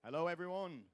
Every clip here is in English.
Hello, everyone.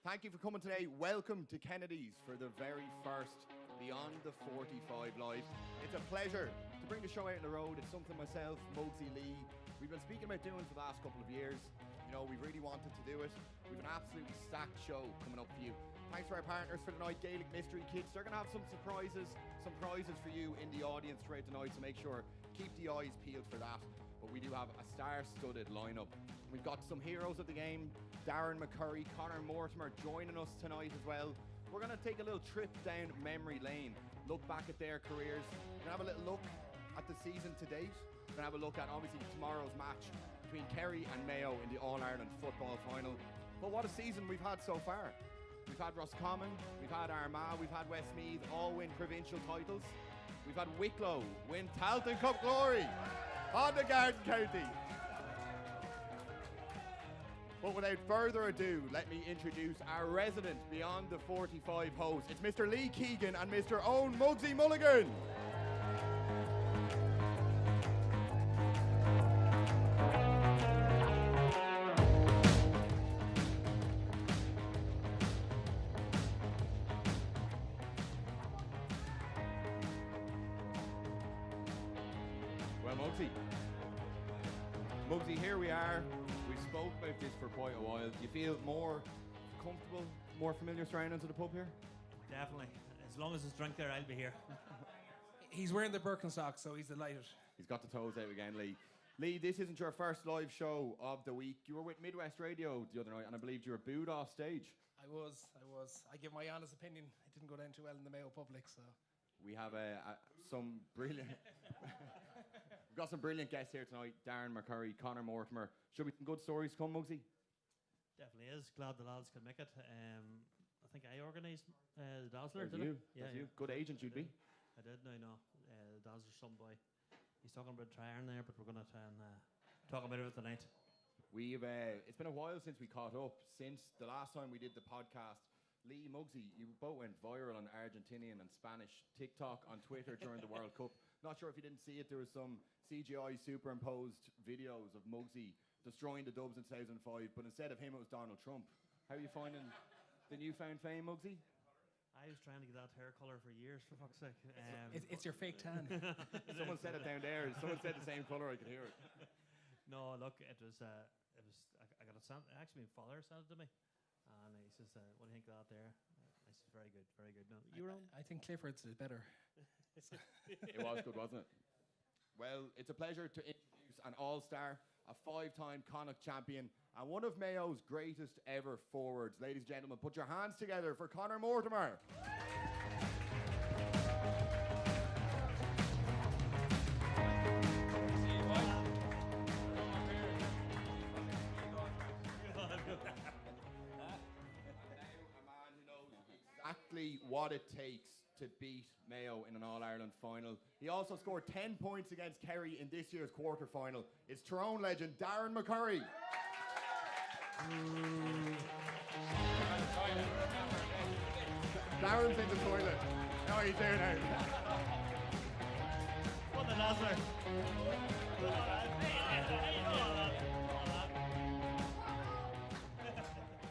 Thank you for coming today. Welcome to Kennedy's for the very first Beyond the 45 Live. It's a pleasure to bring the show out on the road. It's something myself, Mugsy, Lee, we've been speaking about doing for the last couple of years. You know, we've really wanted to do it. We've an absolutely stacked show coming up for you. Thanks to our partners for the night, Gaelic Mystery Kids. They're going to have some surprises, some prizes for you in the audience throughout the night, so make sure, keep the eyes peeled for that. But we do have a star-studded lineup. We've got some heroes of the game, Darren, McCurry, Conor, Mortimer joining us tonight as well. We're going to take a little trip down memory lane, look back at their careers. We're going to have a little look at the season to date. We're going to have a look at, obviously, tomorrow's match between Kerry and Mayo in the All-Ireland football final. But what a season we've had so far. We've had Roscommon, we've had Armagh, we've had Westmeath all win provincial titles. We've had Wicklow win Talton Cup glory on the Garden County. But without further ado, let me introduce our resident Beyond the 45 host. It's Mr. Lee Keegan and Mr. Owen Mugsy Mulligan. Mugsy, here we are. We've spoke about this for quite a while. Do you feel more comfortable, more familiar surroundings of the pub here? Definitely. As long as it's drunk there, I'll be here. He's wearing the Birkenstock, so he's delighted. He's got the toes out again, Lee. Lee, this isn't your first live show of the week. You were with Midwest Radio the other night, and I believe you were booed off stage. I was. I give my honest opinion. It didn't go down too well in the Mayo public, so... We have some brilliant... We've got some brilliant guests here tonight. Darren, McCurry, Conor, Mortimer. Should be some good stories come, Mugsy? Definitely is. Glad the lads could make it. I think I organised the Dazzler, That's you. Yeah, That's you. Good agent you'd be. I did, now I know. The Dazzler's some boy. He's talking about trying there, but we're going to try and talk about it tonight. We've it's been a while since we caught up. Since the last time we did the podcast, Lee, Mugsy, you both went viral on Argentinian and Spanish TikTok on Twitter during the World Cup. Not sure if you didn't see it. There was some CGI superimposed videos of Mugsy destroying the Dubs in 2005, but instead of him, it was Donald Trump. How are you finding the newfound fame, Mugsy? I was trying to get that hair colour for years, for fuck's sake. It's your fake tan. Someone said it down there. Someone said the same colour. I could hear it. No, look, it was. I got it sent. Actually, my father sent it to me. And he says, what do you think of that there? I said, very good, very good. No, you were on? I think Clifford's is better. It was good, wasn't it? Well, it's a pleasure to introduce an all-star, a 5-time Connacht champion, and one of Mayo's greatest ever forwards. Ladies and gentlemen, put your hands together for Conor Mortimer. Exactly what it takes to beat Mayo in an All-Ireland final. He also scored 10 points against Kerry in this year's quarter-final. It's Tyrone legend Darren McCurry. Darren's in the toilet. No, he's there now. What the Dazzler?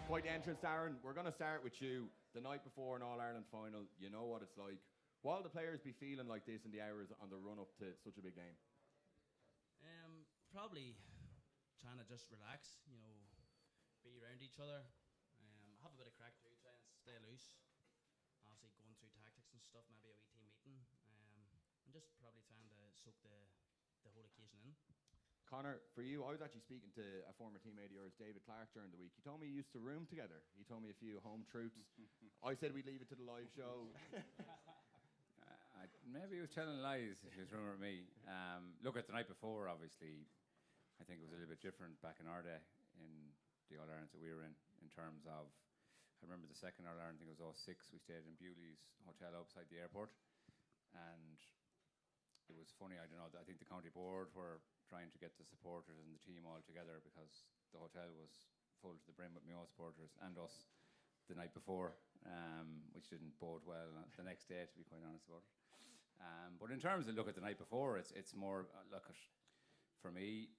Quite the entrance, Darren. We're going to start with you. The night before an All-Ireland final, you know what it's like. What will the players be feeling like this in the hours on the run-up to such a big game? Probably trying to just relax, you know, be around each other, have a bit of crack too, try and stay loose. Obviously going through tactics and stuff, maybe a wee team meeting, and just probably trying to soak the whole occasion in. Conor, for you, I was actually speaking to a former teammate of yours, David Clark, during the week. He told me you used to room together. He told me a few home truths. I said we'd leave it to the live show. Maybe he was telling lies if he was rooming with me. Look, at the night before, obviously, I think it was a little bit different back in our day in the All-Irelands that we were in terms of, I remember the second All-Ireland, I think it was 06, we stayed in Bewley's hotel outside the airport. And it was funny, I don't know, I think the county board were trying to get the supporters and the team all together because the hotel was full to the brim with Mayo supporters and us the night before, which didn't bode well the next day, to be quite honest about it. But in terms of look at the night before, it's more look at, for me,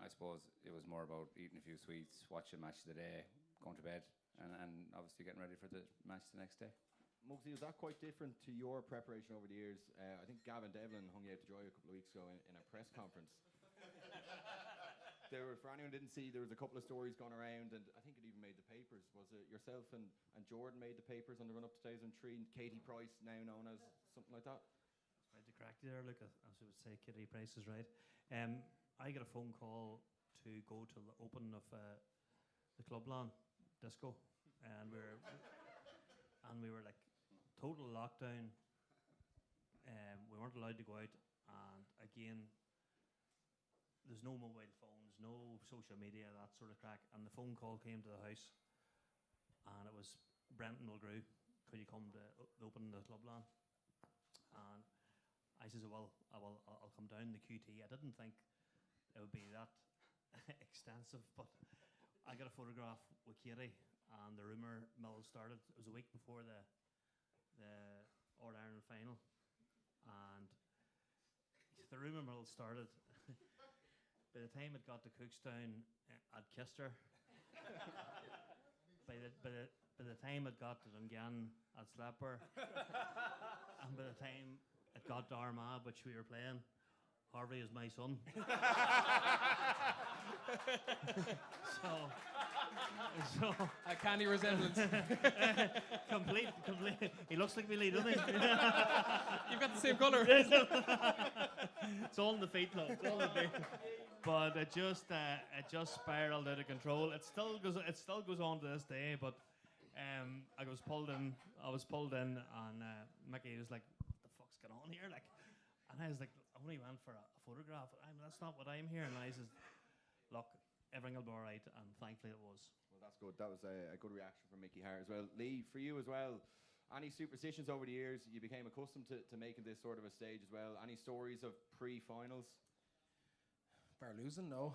I suppose it was more about eating a few sweets, watching match of the day, going to bed, and obviously getting ready for the match the next day. Mugsy, was that quite different to your preparation over the years? I think Gavin Devlin hung you out to dry a couple of weeks ago in a press conference. For anyone who didn't see, there was a couple of stories going around, and I think it even made the papers. Was it yourself and Jordan made the papers on the run-up to 2003, and Katie Price, now known as something like that? Right to crack there, look, as I would say, Kitty Price is right. I got a phone call to go to the opening of the Club Lawn disco, and we were like total lockdown. We weren't allowed to go out, and again, there's no mobile phones, no social media, that sort of crack. And the phone call came to the house, and it was Brenton Mulgrew. Could you come to open the Club Lawn? And I says, well, I'll come down the QT. I didn't think it would be that extensive, but I got a photograph with Katie, and the rumour mill started. It was a week before the All-Ireland final, and the rumour mill started. By the time it got to Cookstown, I'd kissed her. by the time it got to Dungannon, I'd slapped her. And by the time it got to Armagh, which we were playing, Harvey is my son. so A canny resemblance. complete. He looks like Billy, doesn't he? You've got the same colour. It's all in the feet, though. It's all in the feet. But it just spiraled out of control. It still goes on to this day. But I was pulled in, and Mickey was like, "What the fuck's going on here?" Like, and I was like, "I only went for a photograph. That's not what I'm here." And I says, "Look, everything will be all right." And thankfully, it was. Well, that's good. That was a good reaction from Mickey Hart as well. Lee, for you as well, any superstitions over the years? You became accustomed to making this sort of a stage as well. Any stories of pre-finals? Bar losing, no.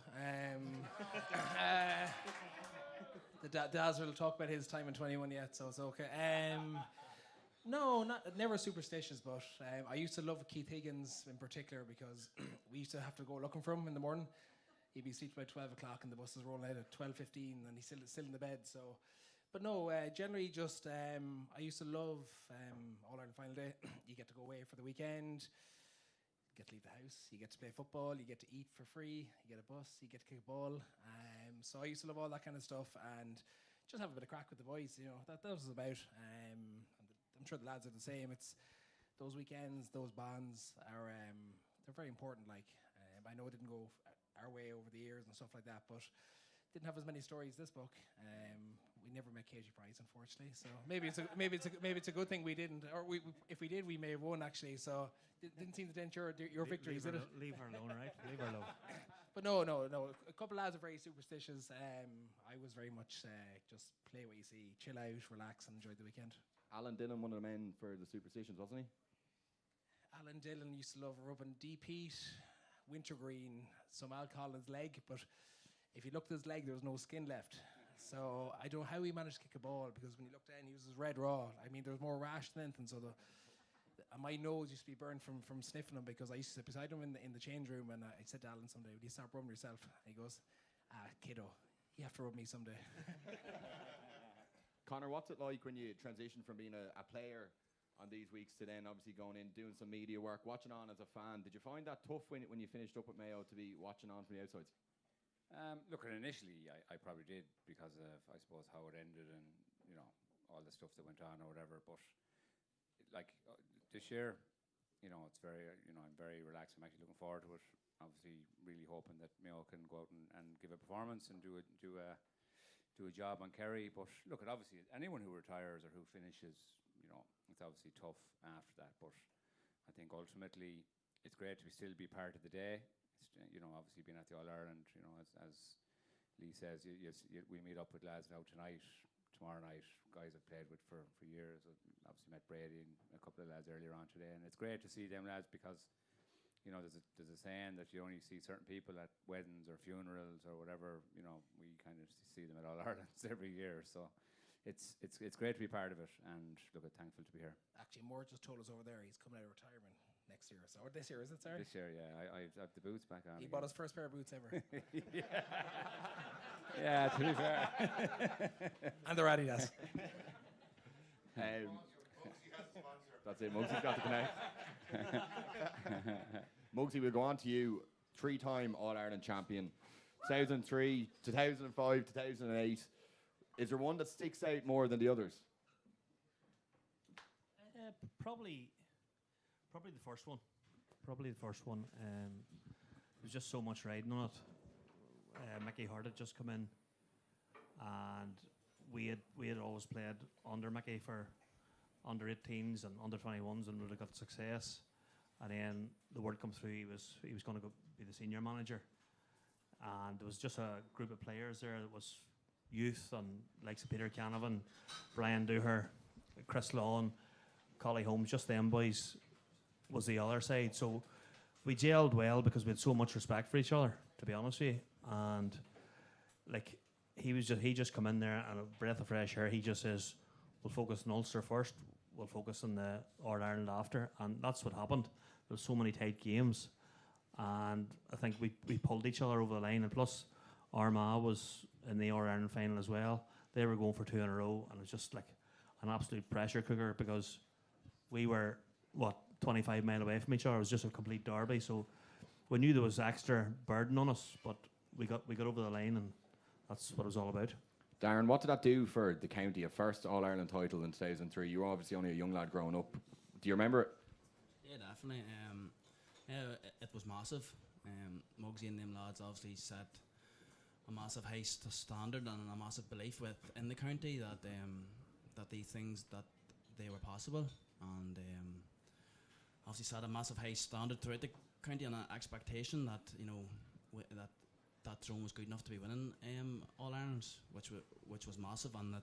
The Dazzler will talk about his time in 21 yet, so it's okay. No, never superstitious, but I used to love Keith Higgins in particular because we used to have to go looking for him in the morning. He'd be asleep by 12 o'clock and the bus is rolling out at 12:15 and he's still in the bed. So, but no, generally just I used to love All-Ireland Final Day. You get to go away for the weekend. You get to leave the house, you get to play football, you get to eat for free, you get a bus, you get to kick a ball. So I used to love all that kind of stuff and just have a bit of crack with the boys. You know, that was about. And I'm sure the lads are the same. It's those weekends, those bonds are they're very important. Like I know it didn't go our way over the years and stuff like that, but didn't have as many stories this book. We never met Katie Price, unfortunately. So maybe it's a good thing we didn't. Or if we did, we may have won actually. So didn't seem to dent your victories, did it? Leave her alone, right? Leave her alone. But no. A couple of lads are very superstitious. I was very much just play what you see, chill out, relax, and enjoy the weekend. Alan Dillon, one of the men for the superstitions, wasn't he? Alan Dillon used to love rubbing deep heat, wintergreen, some alcohol in his leg, but if you looked at his leg, there was no skin left. So I don't know how he managed to kick a ball, because when you looked down, he was red raw. I mean, there was more rash than anything. So my nose used to be burned from sniffing him, because I used to sit beside him in the change room, and I said to Alan someday, "Will you stop rubbing yourself?" And he goes, "Kiddo, you have to rub me someday." Conor, what's it like when you transition from being a player on these weeks to then obviously going in, doing some media work, watching on as a fan? Did you find that tough when you finished up with Mayo to be watching on from the outsides? Look, initially I probably did, because of, I suppose, how it ended and, you know, all the stuff that went on or whatever. But like this year, you know, it's very, you know, I'm very relaxed. I'm actually looking forward to it. Obviously, really hoping that Mayo can go out and give a performance and do a job on Kerry. But look, obviously anyone who retires or who finishes, you know, it's obviously tough after that. But I think ultimately it's great to still be part of the day. It's, you know, obviously being at the All-Ireland, you know, as Lee says, we meet up with lads now tonight, tomorrow night, guys I've played with for years. Obviously met Brady and a couple of lads earlier on today, and it's great to see them lads, because, you know, there's a saying that you only see certain people at weddings or funerals or whatever. You know, we kind of see them at All-Irelands every year, so it's great to be part of it, and look, I'm thankful to be here. Actually, Moore just told us over there he's coming out of retirement. next year. So, or this year, is it, sorry? This year, yeah. I have the boots back on. He again. bought his first pair of boots ever. Yeah, to be fair. And they're Adidas. That's it. Mugsy's got the connect. Mugsy, we'll go on to you. 3-time All-Ireland champion. 2003, 2005, 2008. Is there one that sticks out more than the others? Probably the first one. Probably the first one. There was just so much riding on it. Mickey Hart had just come in, and we had always played under Mickey for under 18s and under 21s, and we'd got success. And then the word come through he was going to go be the senior manager, and there was just a group of players there that was youth and likes of Peter Canavan, Brian Dooher, Chris Lawn, Collie Holmes, just them boys was the other side. So we gelled well because we had so much respect for each other, to be honest with you. And like he just come in there and a breath of fresh air. He just says, we'll focus on Ulster first, we'll focus on the All-Ireland after, and that's what happened. There was so many tight games, and I think we pulled each other over the line. And plus Armagh was in the All-Ireland final as well. They were going for 2 in a row, and it was just like an absolute pressure cooker because we were 25 mile away from each other. It was just a complete derby, so we knew there was extra burden on us, but we got over the line, and that's what it was all about. Darren, what did that do for the county? A first All-Ireland title in 2003. You were obviously only a young lad growing up. Do you remember it? Yeah, definitely. It was massive. Mugsy and them lads obviously set a massive high standard and a massive belief within the county that these things that they were possible, and obviously set a massive high standard throughout the county and an expectation that that Tyrone was good enough to be winning All Irelands, which was massive, and that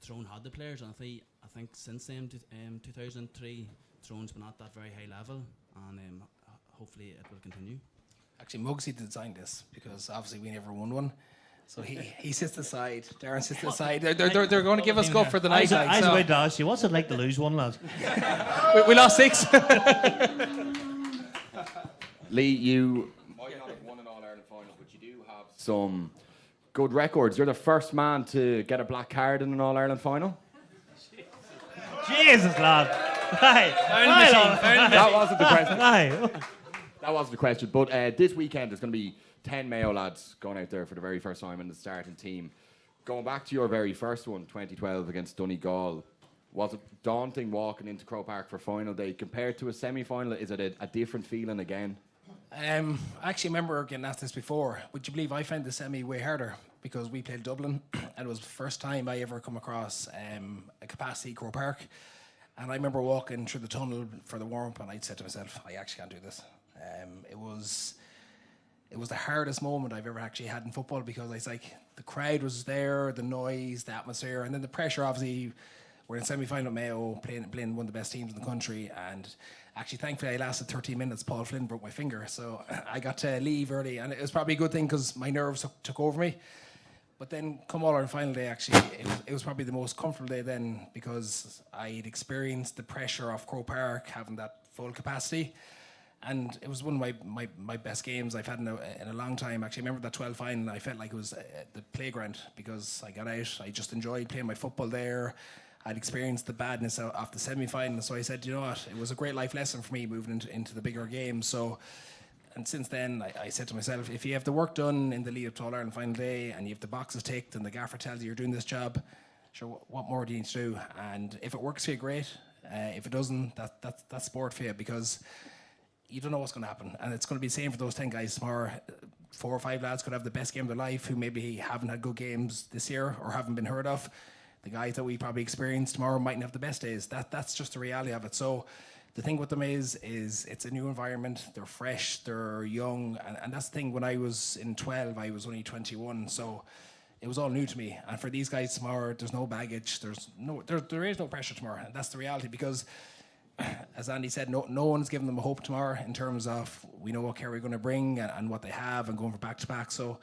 Tyrone had the players. And I think since then, 2003, Tyrone's been at that very high level, and hopefully it will continue. Actually, Mugsy designed this because obviously we never won one. So he sits aside, Darren sits aside. They're going to give us go for the night. I was about to ask you, what's it like to lose one, lad? We lost 6. Lee, you might not have won an All-Ireland final, but you do have some good records. You're the first man to get a black card in an All-Ireland final. Jesus, lad. That wasn't the question. That wasn't the question. But this weekend there's going to be 10 Mayo lads going out there for the very first time in the starting team. Going back to your very first one, 2012 against Donegal, was it daunting walking into Croke Park for final day compared to a semi-final? Is it a different feeling again? I actually remember getting asked this before. Would you believe I found the semi way harder because we played Dublin and it was the first time I ever come across a capacity Croke Park. And I remember walking through the tunnel for the warm-up and I said to myself, I actually can't do this. It was the hardest moment I've ever actually had in football because it's like the crowd was there, the noise, the atmosphere, and then the pressure. Obviously, we're in semi-final at Mayo, playing one of the best teams in the country, and actually, thankfully, I lasted 13 minutes. Paul Flynn broke my finger, so I got to leave early, and it was probably a good thing because my nerves took over me. But then, come All-Ireland final day, actually, it was probably the most comfortable day then because I'd experienced the pressure of Croke Park, having that full capacity. And it was one of my best games I've had in a long time. Actually, I remember that 12 final. I felt like it was the playground because I got out. I just enjoyed playing my football there. I'd experienced the badness of the semi-final. So I said, you know what? It was a great life lesson for me moving into the bigger game. So, and since then, I said to myself, if you have the work done in the lead up to All-Ireland final day and you have the boxes ticked and the gaffer tells you you're doing this job, sure, what more do you need to do? And if it works for you, great. If it doesn't, that's sport for you because you don't know what's going to happen, and it's going to be the same for those 10 guys tomorrow. 4 or 5 lads could have the best game of their life who maybe haven't had good games this year or haven't been heard of. The guys that we probably experience tomorrow mightn't have the best days. That's just the reality of it. So the thing with them is it's a new environment. They're fresh, they're young, and that's the thing. When I was in 12, I was only 21, so it was all new to me. And for these guys tomorrow, there's no baggage. There is no pressure tomorrow, and that's the reality because, as Andy said, no one's giving them a hope tomorrow in terms of we know what Kerry are going to bring and what they have and going for back-to-back. So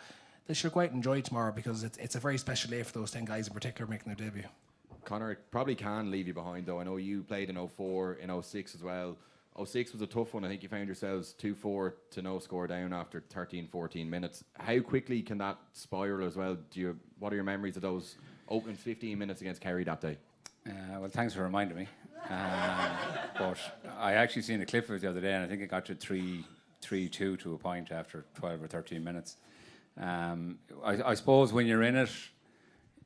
they should go out and enjoy tomorrow because it's a very special day for those 10 guys in particular making their debut. Conor, it probably can leave you behind though. I know you played in 04, in 06 as well. 06 was a tough one. I think you found yourselves 2-4 to no score down after 13, 14 minutes. How quickly can that spiral as well? What are your memories of those opening 15 minutes against Kerry that day? Well, thanks for reminding me. But I actually seen a clip of it the other day, and I think it got to 3-2 to a point after 12 or 13 minutes. I suppose when you're in it,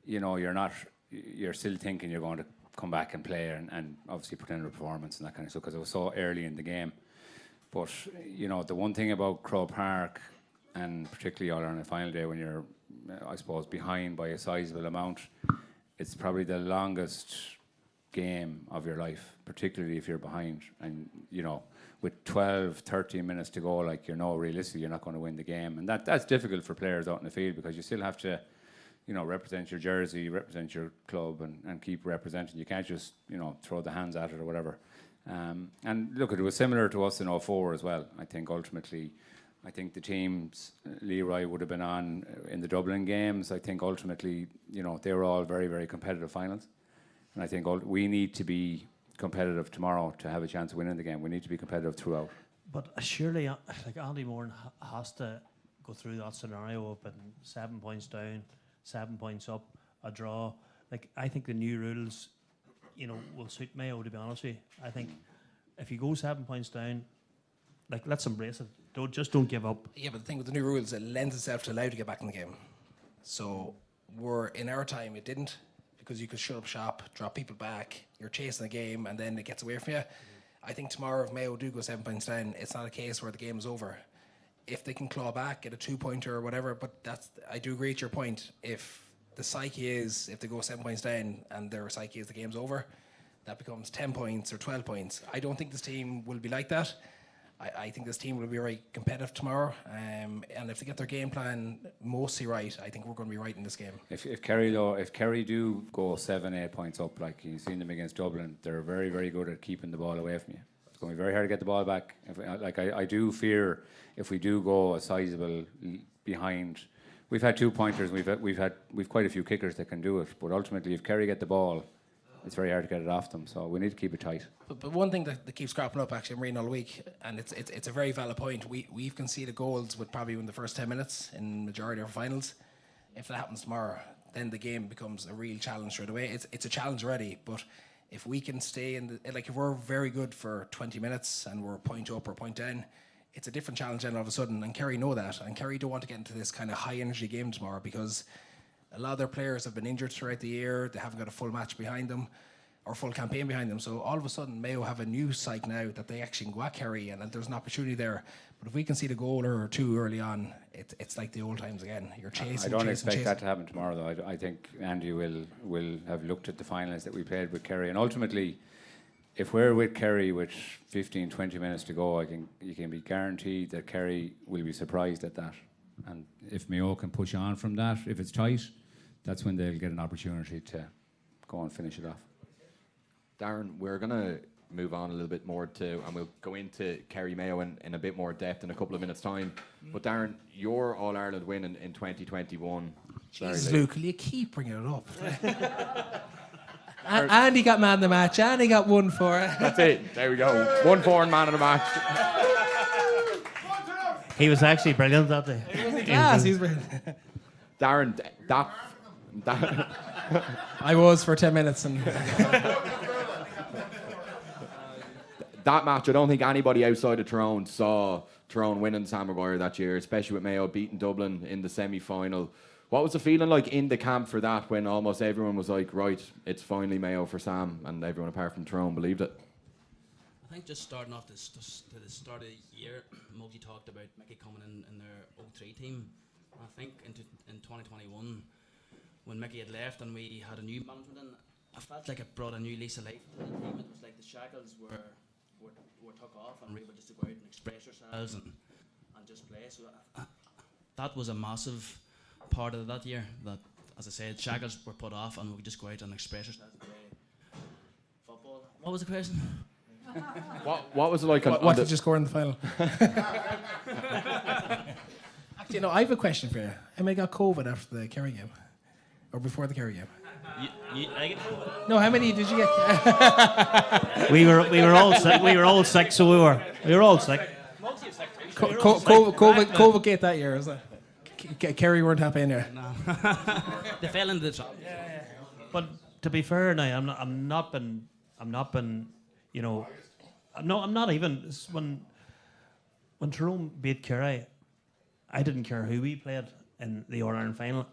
you know, you're still thinking you're going to come back and play and obviously put in a performance and that kind of stuff because it was so early in the game. But, you know, the one thing about Croke Park, and particularly all on a final day when you're, I suppose, behind by a sizable amount, it's probably the longest game of your life, particularly if you're behind. And, you know, with 12, 13 minutes to go, like, realistically, you're not going to win the game. And that's difficult for players out in the field because you still have to, you know, represent your jersey, represent your club and keep representing. You can't just, you know, throw the hands at it or whatever. And look, it was similar to us in 04 as well. I think ultimately, the teams Leroy would have been on in the Dublin games. I think ultimately, you know, they were all very, very competitive finals. And I think we need to be competitive tomorrow to have a chance of winning the game. We need to be competitive throughout. But surely, like Andy Moore has to go through that scenario of 7 points down, 7 points up, a draw. Like, I think the new rules, you know, will suit Mayo, to be honest with you. I think if you go 7 points down, like, let's embrace it. Don't give up. Yeah, but the thing with the new rules, it lends itself to allow you to get back in the game. So in our time, it didn't, because you could shut up shop, drop people back, you're chasing the game, and then it gets away from you. I think tomorrow, if Mayo do go 7 points down, it's not a case where the game is over. If they can claw back, get a 2-pointer or whatever, but I do agree with your point. If the psyche is, if they go 7 points down and their psyche is the game's over, that becomes 10 points or 12 points. I don't think this team will be like that. I think this team will be very competitive tomorrow, and if they get their game plan mostly right, I think we're going to be right in this game. If Kerry do go 7-8 points up, like you've seen them against Dublin, they're very, very good at keeping the ball away from you. It's going to be very hard to get the ball back. I do fear if we do go a sizable behind. We've had 2-pointers. We've quite a few kickers that can do it. But ultimately, if Kerry get the ball, it's very hard to get it off them. So we need to keep it tight. But one thing that keeps cropping up, actually, I'm reading all week, and it's a very valid point. We've conceded goals with probably in the first 10 minutes in majority of our finals. If that happens tomorrow, then the game becomes a real challenge straight away. It's a challenge already, but if we can stay if we're very good for 20 minutes and we're a point up or a point down, it's a different challenge then all of a sudden. And Kerry know that. And Kerry don't want to get into this kind of high energy game tomorrow because a lot of their players have been injured throughout the year. They haven't got a full match behind them or full campaign behind them. So all of a sudden, Mayo have a new psyche now that they actually can go at Kerry and there's an opportunity there. But if we can see the goal or two early on, it's like the old times again. You're chasing. I don't expect that to happen tomorrow, though. I think Andy will have looked at the finals that we played with Kerry, and ultimately, if we're with Kerry with 15, 20 minutes to go, you can be guaranteed that Kerry will be surprised at that. And if Mayo can push on from that, if it's tight, that's when they'll get an opportunity to go and finish it off. Darren, we're going to move on a little bit more and we'll go into Kerry Mayo in a bit more depth in a couple of minutes' time. But Darren, your All-Ireland win in 2021. Jesus, Luke, will you keep bringing it up? And he got man of the match, and he got 1 for it. That's it. There we go. 1-4 and man of the match. He was actually brilliant that day. He's brilliant. Darren, that I was for 10 minutes. And that match, I don't think anybody outside of Tyrone saw Tyrone winning Sam Maguire that year, especially with Mayo beating Dublin in the semi-final. What was the feeling like in the camp for that when almost everyone was like, right, it's finally Mayo for Sam, and everyone apart from Tyrone believed it? I think just starting off to the start of the year, Mugsy talked about Mickey coming in their 03 team. I think in 2021, when Mickey had left and we had a new management in, I felt like it brought a new lease of life to the team. It was like the shackles were took off and we were just to go out and express ourselves and just play. So that was a massive part of that year. That, as I said, shackles were put off and we just go out and express ourselves and play football. What was the question? What was it like? What did you score in the final? Actually, no, I have a question for you. Emma got COVID after the Kerry game, or before the Kerry game. I get No, how many did you get? We were all sick. We were all sick, so we were all sick. COVID gate that year, is it? Kerry weren't happy in there. No. They fell into the trap. But to be fair, now I'm not been, you know, I'm not even when Tyrone beat Kerry, I didn't care who we played in the All-Ireland final.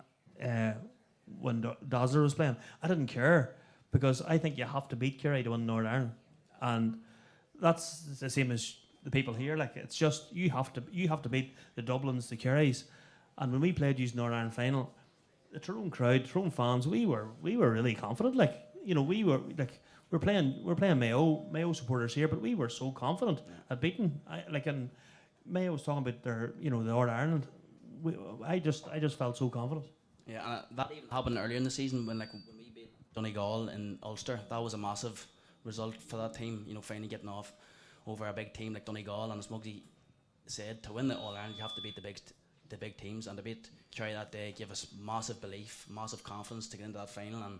When Dazzler was playing, I didn't care because I think you have to beat Kerry to win Northern Ireland, and that's the same as the people here. Like, it's just you have to beat the Dublins, the Kerrys, and when we played using Northern Ireland final, the Tyrone crowd, Tyrone fans, we were really confident. Like, you know, we were like we're playing Mayo supporters here, but we were so confident at beating. And Mayo was talking about their, you know, the Northern Ireland. I just felt so confident. Yeah, and that even happened earlier in the season when we beat Donegal in Ulster. That was a massive result for that team. You know, finally getting off over a big team like Donegal. And as Mugsy said, to win the All Ireland, you have to beat the big teams. And to beat Kerry that day gave us massive belief, massive confidence to get into that final. And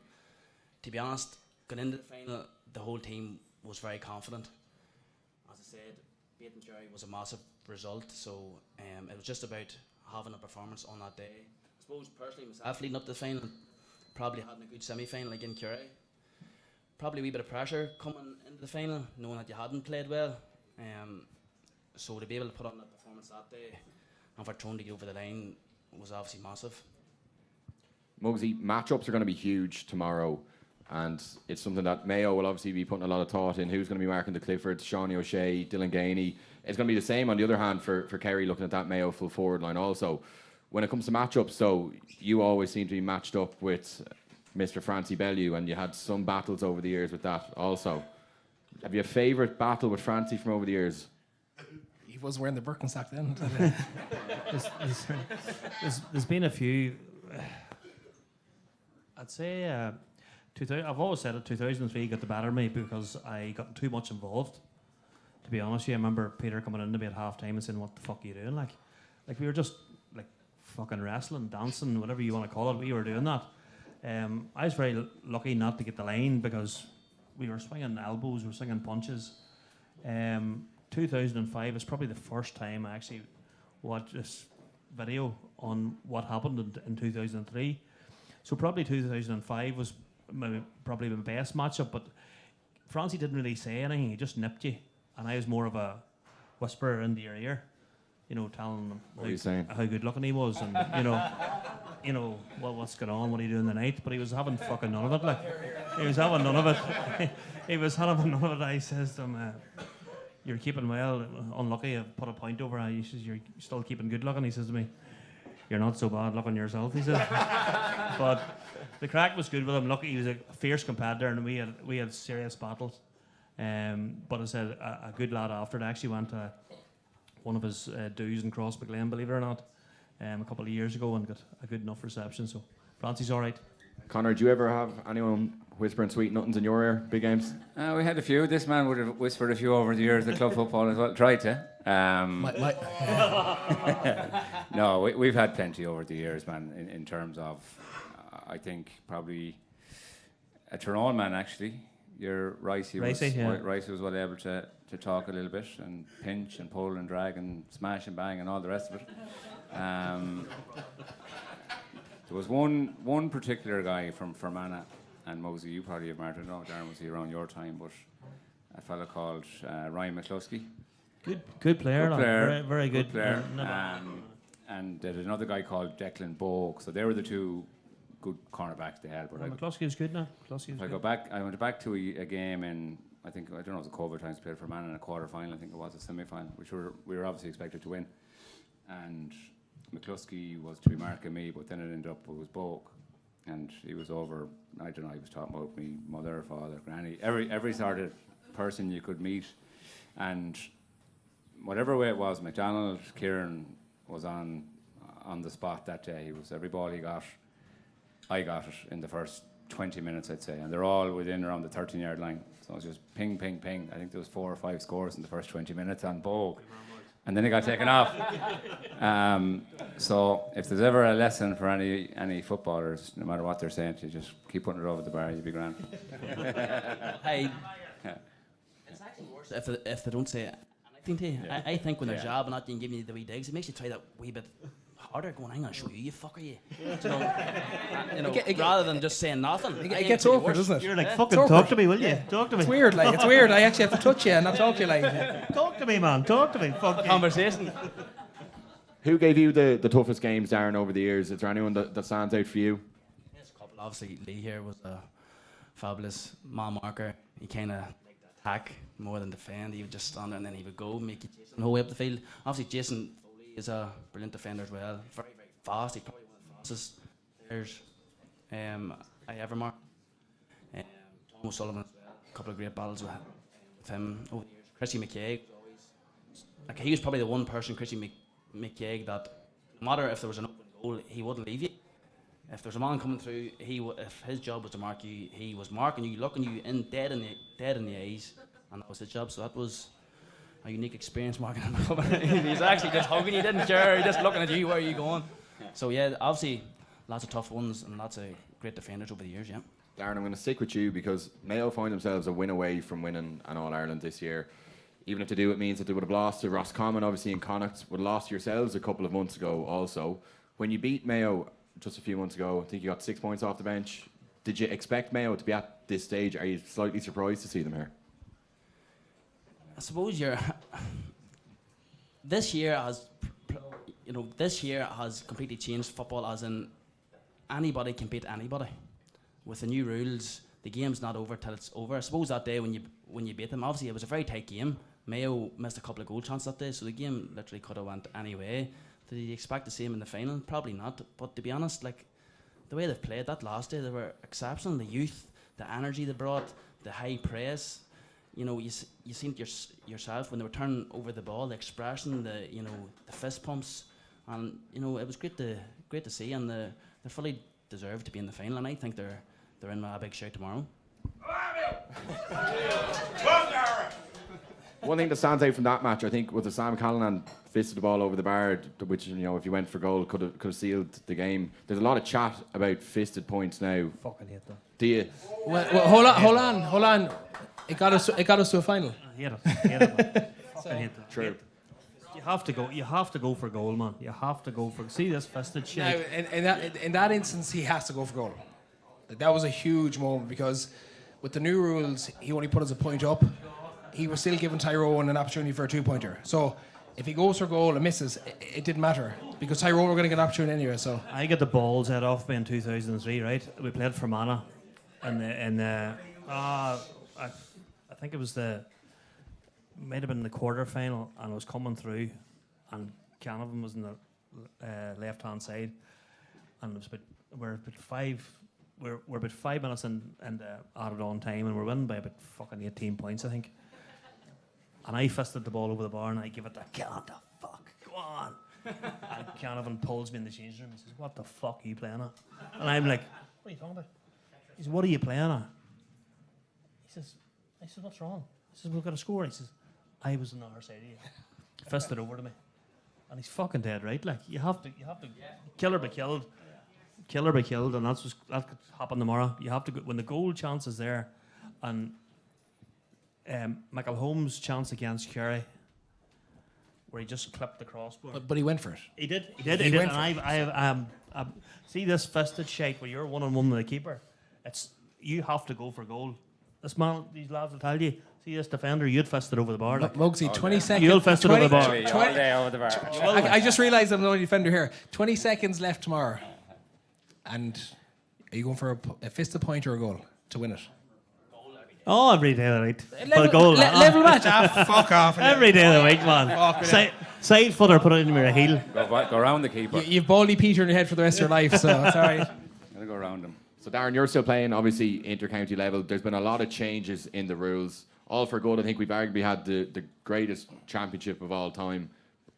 to be honest, going into the final, the whole team was very confident. As I said, beating Kerry was a massive result. So it was just about having a performance on that day. I suppose personally myself leading up to the final, probably having a good semi-final against Kerry. Probably a wee bit of pressure coming into the final, knowing that you hadn't played well. So to be able to put on that performance that day and for Tyrone to get over the line was obviously massive. Mugsy, matchups are going to be huge tomorrow, and it's something that Mayo will obviously be putting a lot of thought in. Who's going to be marking the Cliffords, Shawnee O'Shea, Dylan Gainey. It's going to be the same on the other hand for Kerry, looking at that Mayo full forward line also. When it comes to matchups, though, you always seem to be matched up with Mr. Francie Bellew, and you had some battles over the years with that also. Have you a favourite battle with Francie from over the years? He was wearing the Birkenstock then. There's been a few. I'd say I've always said it. 2003 got the better of me because I got too much involved. To be honest, I remember Peter coming in to me at half time and saying, "What the fuck are you doing?" Like we were just like fucking wrestling, dancing, whatever you want to call it. We were doing that. I was very lucky not to get the line because we were swinging elbows, we were swinging punches. 2005 is probably the first time I actually watched this video on what happened in 2003. So probably 2005 was probably my best matchup, but Francie didn't really say anything, he just nipped you. And I was more of a whisperer into your ear, you know, telling him how good looking he was, and you know what's going on, what are you doing tonight? But he was having fucking none of it. Like, he was having none of it. He was having none of it. I says to him, "You're keeping well. Unlucky. I've put a point over." He says, "You're still keeping good looking." He says to me, "You're not so bad looking yourself." He says. But the crack was good with him. Lucky he was a fierce competitor, and we had serious battles. But I said a good lad after it. I actually went to one of his dues in Crossbaglen, believe it or not, a couple of years ago, and got a good enough reception. So Francie's all right. Conor, do you ever have anyone whispering sweet nothings in your ear, big games? We had a few. This man would have whispered a few over the years of club football as well. Tried to. No, we've had plenty over the years, man, in terms of, I think, probably a Tyrone man, actually. Your Ricey was well able to talk a little bit and pinch and pull and drag and smash and bang and all the rest of it. There was one particular guy from Fermanagh, and Mugsy, you probably have met him. I don't know, Darren was here around your time, but a fella called Ryan McCluskey. Good player. Good player. Very good player. And there's another guy called Declan Bogue. So they were the two good cornerbacks they had. But McCluskey was good now. I went back to a game in, I don't know, it was the COVID times, played for Man in a quarter final. I think it was a semi final, which we were obviously expected to win. And McCluskey was to be marking me, but then it ended up it was Bogue, and he was over. I don't know. He was talking about me, mother, father, granny, every sort of person you could meet, and whatever way it was, McDonald, Kieran was on the spot that day. He was every ball he got. I got it in the first 20 minutes, I'd say, and they're all within around the 13-yard line. So it was just ping, ping, ping. I think there was 4 or 5 scores in the first 20 minutes on Bogue. and then it got taken off. So if there's ever a lesson for any footballers, no matter what they're saying, to just keep putting it over the bar, you'll be grand. Hey, it's actually worse if they don't say anything to you. Yeah. I think when they're jabbing at you and giving you the wee digs, it makes you try that wee bit harder. Going, I'm gonna show you, you fucker, you. Rather than just saying nothing. It gets awkward, doesn't it? You're like, fucking talk to me, will you? Talk to me. It's weird, like, it's weird. I actually have to touch you and not talk to you, like. Talk to me, man. Talk to me. Fuck you. Conversation. Who gave you the toughest games, Darren, over the years? Is there anyone that stands out for you? There's a couple. Obviously, Lee here was a fabulous mile marker. He kind of attack more than defend. He would just stand there and then he would go, make you chase the whole way up the field. Obviously, Jason Foley is a brilliant defender as well. Very, very fast. He's probably one of the fastest players I ever marked. Tom O'Sullivan as well. A couple of great battles with him over the years. Chrissy McKaig, like, he was probably the one person, Chrissy McKaig, that no matter if there was an open goal, he wouldn't leave you. If there was a man coming through, if his job was to mark you, he was marking you, looking you in dead in the eyes, and that was his job. So that was a unique experience marking him. He's actually just hugging you, didn't care, he's just looking at you, where are you going? So yeah, obviously lots of tough ones and lots of great defenders over the years, yeah. Darren, I'm going to stick with you because Mayo find themselves a win away from winning an All-Ireland this year. Even if they do, it means that they would have lost to Roscommon, obviously, in Connacht, would have lost to yourselves a couple of months ago also. When you beat Mayo just a few months ago, I think you got 6 points off the bench. Did you expect Mayo to be at this stage? Are you slightly surprised to see them here? I suppose this year has completely changed football, as in anybody can beat anybody. With the new rules, the game's not over till it's over. I suppose that day when you beat them, obviously it was a very tight game. Mayo missed a couple of goal chances that day, so the game literally could have went any way. Did you expect to see them in the final? Probably not. But to be honest, like, the way they've played that last day, they were exceptional. The youth, the energy they brought, the high press. You know, you seen it yourself when they were turning over the ball, the expression, the fist pumps, and it was great to see. And they fully deserve to be in the final, and I think they're in a big show tomorrow. One thing that stands out from that match, I think, was that Sam Callanan fisted the ball over the bar, which, if you went for goal, could have sealed the game. There's a lot of chat about fisted points now. Fucking hate them. Do you? Well, hold on. It got us to a final. I hate it. Fucking hate them. True. You have to go for goal, man. You have to go for. See this fisted shit. Now, in that instance, he has to go for goal. That was a huge moment because with the new rules, he only put us a point up. He was still giving Tyrone an opportunity for a 2-pointer. So if he goes for goal and misses, it didn't matter because Tyrone were going to get an opportunity anyway. So I got the balls head off me in 2003, right? We played for Mana, and I think it was might have been the quarter final, and I was coming through, and Canavan was in the left hand side, and it was we're about 5 minutes in added on time, and we're winning by about fucking 18 points, I think. And I fisted the ball over the bar, and I give it the get on the fuck, go on. And Canavan pulls me in the change room. He says, "What the fuck are you playing at?" And I'm like, "What are you talking about?" He says, "What are you playing at?" I said, "What's wrong?" He says, "We've got a score." He says, "I was on the other side of you." Fisted over to me, and he's fucking dead right. Like, you have to kill or be killed. Kill or be killed, and that could happen tomorrow. You have to go, when the goal chance is there, and Michael Holmes' chance against Kerry, where he just clipped the crossbar. But he went for it. He did. And I see this fisted shake where you're 1-on-1 with the keeper. You have to go for goal. These lads will tell you. See this defender, you'd fist it over the bar. Like. Mugsy, 20 seconds. You'll fist it over the bar. All day over the bar. I just realised I'm the only defender here. 20 seconds left tomorrow. And are you going for a fisted point or a goal to win it? Oh, every day of the week. For a goal. Level match. Fuck off. Every day of the week, man. Side footer, put it in your heel. Go around the keeper. You've Baldy Peter in your head for the rest of your life, so it's all right. Gotta go around him. So, Darren, you're still playing, obviously, inter-county level. There's been a lot of changes in the rules. All for good. I think we've arguably had the greatest championship of all time.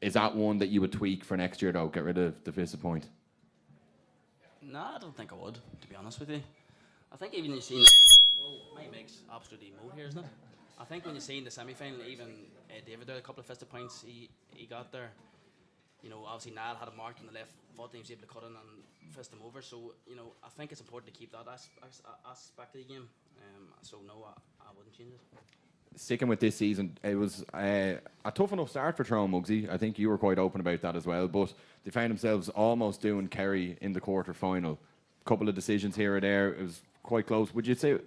Is that one that you would tweak for next year, though? Get rid of the fisted point? No, I don't think I would, to be honest with you. I think even you seen... My mic's absolutely mode here, isn't it? I think when you see in the semi-final, even David there, a couple of fisted points he got there. You know, obviously Niall had a mark on the left foot and he was able to cut in and fist him over. So, you know, I think it's important to keep that aspect of the game. So no, I wouldn't change it. Sticking with this season, it was a tough enough start for Tyrone, Mugsy. I think you were quite open about that as well, but they found themselves almost doing Kerry in the quarter-final. Couple of decisions here or there, it was quite close. Would you say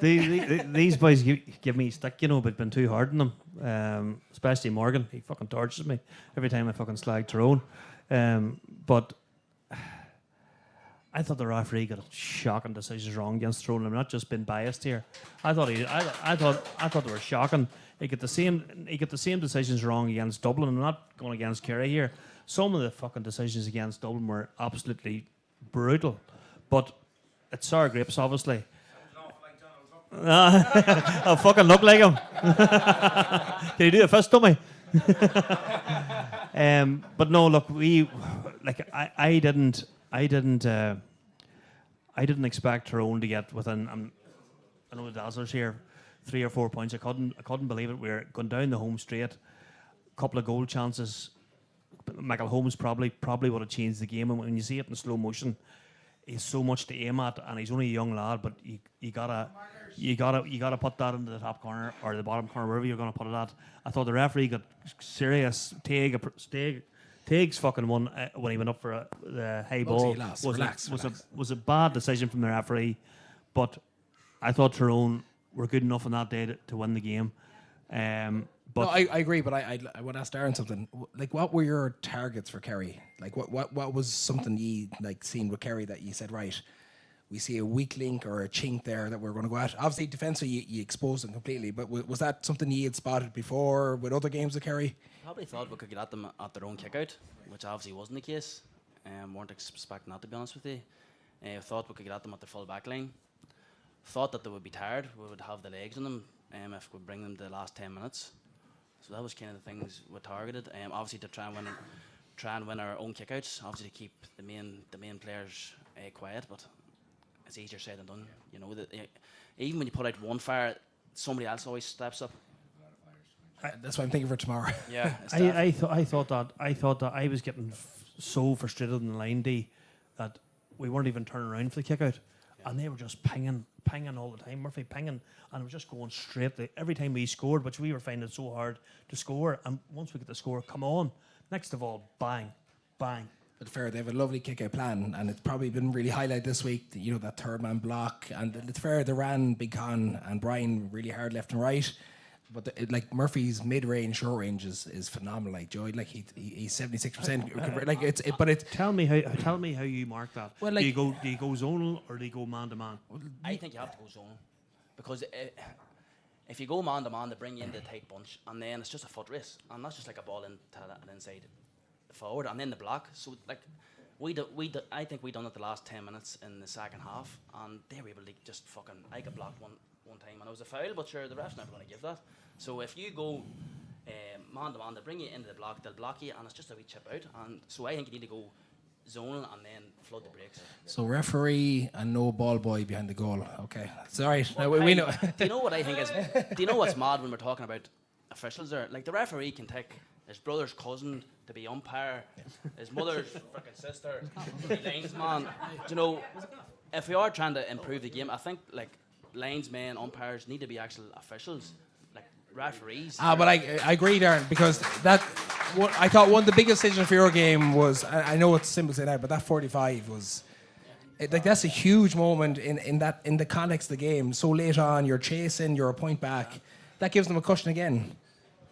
these boys give me stick, you know, but been too hard on them, especially Morgan. He fucking tortures me every time I fucking slag Tyrone. But I thought the referee got shocking decisions wrong against Tyrone. I'm not just being biased here. I thought they were shocking. He got the same decisions wrong against Dublin. I'm not going against Kerry here. Some of the fucking decisions against Dublin were absolutely brutal. But it's sour grapes, obviously. I fucking look like him. Can you do a fist to me? But no, look, I didn't expect Tyrone to get within. I know the Dazzlers here, 3 or 4 points. I couldn't believe it. We're going down the home straight. Couple of goal chances. Michael Holmes probably would have changed the game. And when you see it in slow motion, he's so much to aim at, and he's only a young lad. But you gotta put that into the top corner or the bottom corner, wherever you're gonna put it at. I thought the referee got serious. Taig's fucking one when he went up for the high ball was a bad decision from the referee, but I thought Tyrone were good enough on that day to win the game. But no, I agree, but I would ask Darren something. Like, what were your targets for Kerry? Like, what was something you like seen with Kerry that you said, right, we see a weak link or a chink there that we're going to go at? Obviously, defensively, you exposed them completely, but was that something you had spotted before with other games of Kerry? Probably thought we could get at them at their own kick-out, which obviously wasn't the case. Weren't expecting that, to be honest with you. Thought we could get at them at the full back line. Thought that they would be tired. We would have the legs on them if we bring them to the last 10 minutes. So that was kind of the things we targeted. Obviously to try and win our own kickouts. Obviously to keep the main players quiet, but it's easier said than done. You know, even when you put out one fire, somebody else always steps up. That's what I'm thinking for tomorrow. Yeah, I thought that I was getting so frustrated in the line D that we weren't even turning around for the kick out, and they were just pinging all the time. Murphy pinging, and it was just going straight. Every time we scored, which we were finding it so hard to score, and once we get the score, come on. Next of all, bang, bang. But fair, they have a lovely kick-out plan, and it's probably been really highlighted this week. You know, that third man block, and it's fair, they ran Big Con and Brian really hard left and right. But like Murphy's mid-range, short range is phenomenal. Like Joy, like he's 76%. Like it's. Tell me how you mark that. Well, like, do you go zonal or do you go man to man? I think you have to go zonal, because if you go man to man, they bring you into the tight bunch, and then it's just a foot race, and that's just like a ball into an inside the forward, and then the block. So like I think we done it the last 10 minutes in the second half, and they were able to just fucking. I got blocked one time, and it was a foul, but sure, the ref's never going to give that. So if you go man to man, they bring you into the block, they'll block you, and it's just a wee chip out. And so I think you need to go zonal and then flood the breaks. So referee and no ball boy behind the goal. Okay, it's all right. Now, we know. Do you know what I think is? Do you know what's mad when we're talking about officials there? Like, the referee can take his brother's cousin to be umpire, his mother's freaking sister to be linesman. Do you know, if we are trying to improve the game, I think like linesmen, umpires need to be actual officials, like referees. But I agree, Darren, because I thought one of the biggest decisions for your game was, I know it's simple to say that, but that 45 was, like, that's a huge moment in the context of the game. So late on, you're chasing, you're a point back. That gives them a cushion again.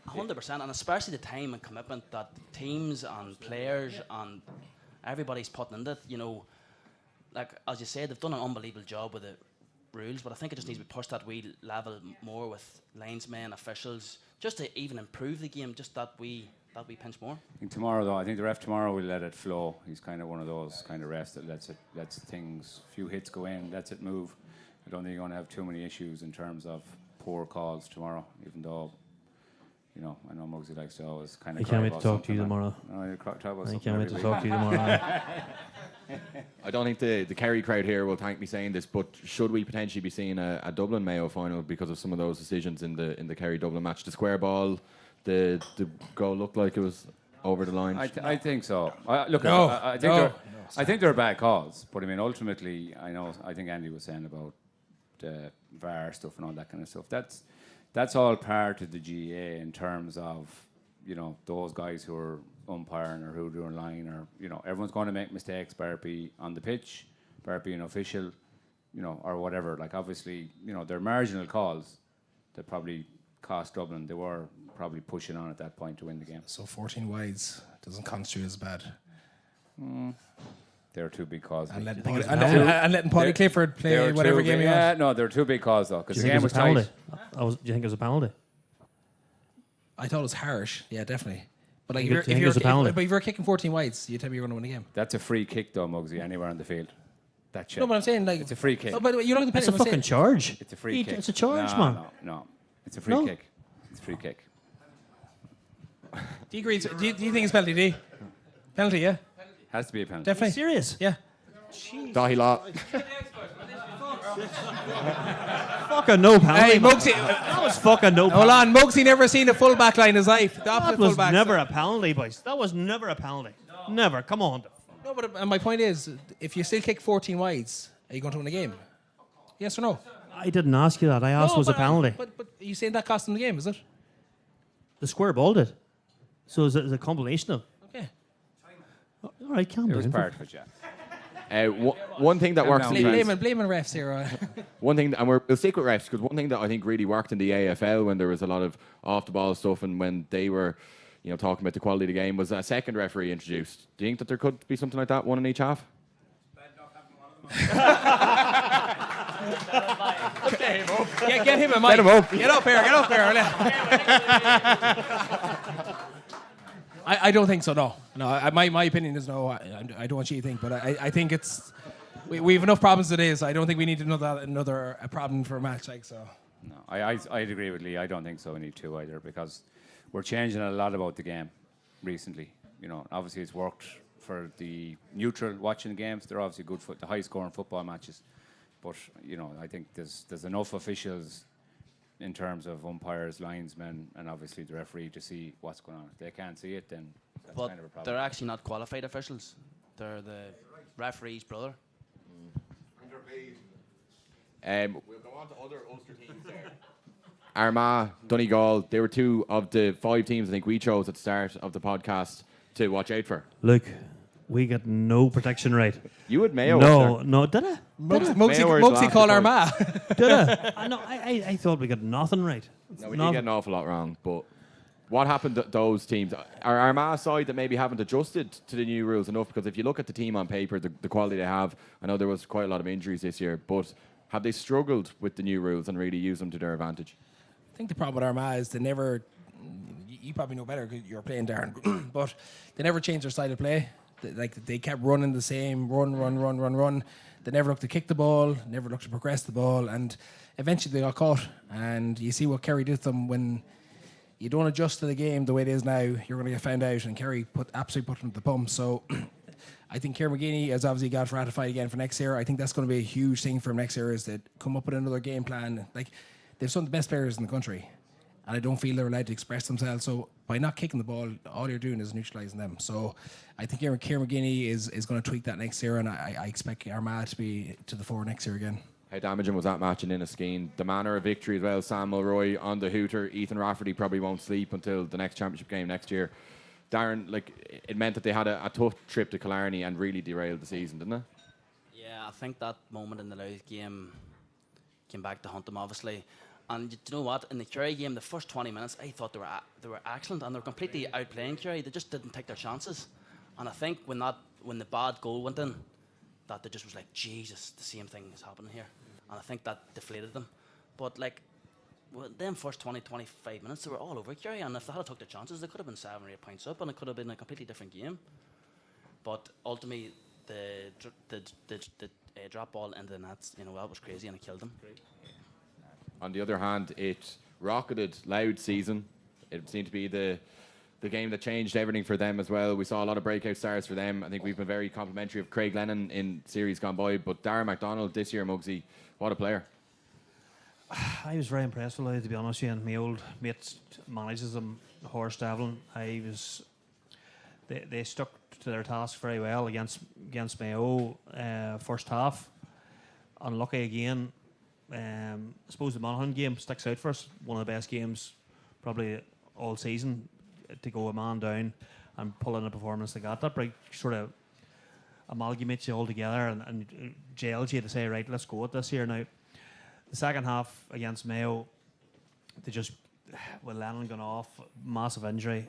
100%, and especially the time and commitment that teams and players and everybody's putting into it. You know, like as you said, they've done an unbelievable job with the rules, but I think it just needs to be pushed that wee level more with linesmen, officials, just to even improve the game, just that we pinch more. I think tomorrow, though, I think the ref tomorrow will let it flow. He's kind of one of those kind of refs that lets things, few hits go in, lets it move. I don't think you're going to have too many issues in terms of poor calls tomorrow, even though, you know, I know Mugsy likes to always kind of. I can't wait to talk to you tomorrow. No, you're talking about I can't wait to talk to you tomorrow. I don't think the Kerry crowd here will thank me saying this, but should we potentially be seeing a Dublin Mayo final because of some of those decisions in the Kerry Dublin match? The square ball, the goal looked like it was over the line. I think so. I think they're bad calls, but I mean, ultimately, I think Andy was saying about the VAR stuff and all that kind of stuff. That's all part of the GA in terms of those guys who are umpiring or who are doing line, or everyone's going to make mistakes, whether it be on the pitch, whether it be an official, or whatever. Like obviously, they're marginal calls that probably cost Dublin. They were probably pushing on at that point to win the game. So 14 wides doesn't constitute as bad. They're two big calls. And letting Paddy Clifford play whatever game he wants. No, they're two big calls though, because the Do you game think was it was a tight. penalty? Do you think it was a penalty? I thought it was harsh. Yeah, definitely. But like, You think it was a penalty? if you're kicking 14 wides, you tell me you're going to win the game. That's a free kick though, Mugsy, anywhere on the field. That shit. No, but I'm saying like It's a free kick. Oh, but you look at the It's a penalty. fucking charge. It's a free kick. It's a charge, no, man. No. It's a free No. kick. It's a free kick. Do you agree? Do you think it's penalty? D? Penalty, yeah, Has to be a penalty. definitely. Serious? Yeah. Dahi Law. Fucking no penalty. Hey, man. Mugsy. That was fucking no Hold penalty. on, Mugsy never seen a full back line in his life. The opposite That was full back. never a penalty, boys. That was never a penalty. Never. Come on. No, but my point is, if you still kick 14 wides, are you going to win the game? Yes or no? I didn't ask you that. I asked was a penalty. But you saying that cost them the game, is it? The square ball did. So it's a combination of. Okay. All right, calm It was down. part of it, yeah. One thing that works in the Blaming refs here. One thing, and we'll stick with refs, because one thing that I think really worked in the AFL when there was a lot of off-the-ball stuff and when they were, talking about the quality of the game, was a second referee introduced. Do you think that there could be something like that, one in each half? Get him a mic. Get him up. Get up here. I don't think so, no. My opinion is no. I don't want you to think, but I think it's... We have enough problems today, so I don't think we need another problem for a match like so. No, I'd agree with Lee. I don't think so. We need two either, because we're changing a lot about the game recently. Obviously it's worked for the neutral watching games. They're obviously good for the high-scoring football matches. But I think there's enough officials in terms of umpires, linesmen, and obviously the referee to see what's going on. If they can't see it, then that's But kind of a problem. they're actually not qualified officials. They're the referee's brother. We'll go on to other Ulster teams there. Armagh, Donegal, they were two of the 5 teams I think we chose at the start of the podcast to watch out for. Look, we got no protection right. You had Mayo. No, did I? Mugsy called Armagh. Did I? No, I thought we got nothing right. No, we did get an awful lot wrong, but what happened to those teams? Are Armagh side that maybe haven't adjusted to the new rules enough? Because if you look at the team on paper, the quality they have, I know there was quite a lot of injuries this year, but have they struggled with the new rules and really used them to their advantage? I think the problem with Armagh is they never... You probably know better because you're playing Darren, but they never changed their style of play. They kept running the same run. They never looked to kick the ball, never looked to progress the ball, and eventually they got caught. And you see what Kerry did to them when you don't adjust to the game the way it is now. You're going to get found out, and Kerry absolutely put them to the pump. So I think Kieran McGuinney has obviously got ratified again for next year. I think that's going to be a huge thing for him next year, is that come up with another game plan. Like, they've some of the best players in the country, and I don't feel they're allowed to express themselves. So by not kicking the ball, all you're doing is neutralising them. So I think Kieran McGuinney is going to tweak that next year, and I expect Armagh to be to the fore next year again. How damaging was that match in Inniskeen? The manner of victory as well. Sam Mulroy on the hooter. Ethan Rafferty probably won't sleep until the next championship game next year. Darren, it meant that they had a tough trip to Killarney and really derailed the season, didn't it? Yeah, I think that moment in the Louth game came back to haunt them, obviously. And you know what? In the Kerry game, the first 20 minutes, I thought they were excellent, and they were completely outplaying Kerry. They just didn't take their chances. And I think when the bad goal went in, that they just was like, Jesus, the same thing is happening here. And I think that deflated them. But them first 20, 25 minutes, they were all over Kerry, and if they had took their chances, they could have been 7 or 8 points up, and it could have been a completely different game. But ultimately, the drop ball into the nets, that was crazy, and it killed them. On the other hand, it rocketed Loud's season. It seemed to be the the game that changed everything for them as well. We saw a lot of breakout stars for them. I think we've been very complimentary of Craig Lennon in series gone by, but Darren McDonald this year, Mugsy, what a player. I was very impressed with him, to be honest with you. And my old mate manages them, Horst Devlin. They stuck to their task very well against Mayo first half. Unlucky again. I suppose the Monaghan game sticks out for us. One of the best games probably all season, to go a man down and pull in a performance they got. That break sort of amalgamates you all together and jails you to say, right, let's go at this here now. The second half against Mayo, they just, with Lennon going off, massive injury.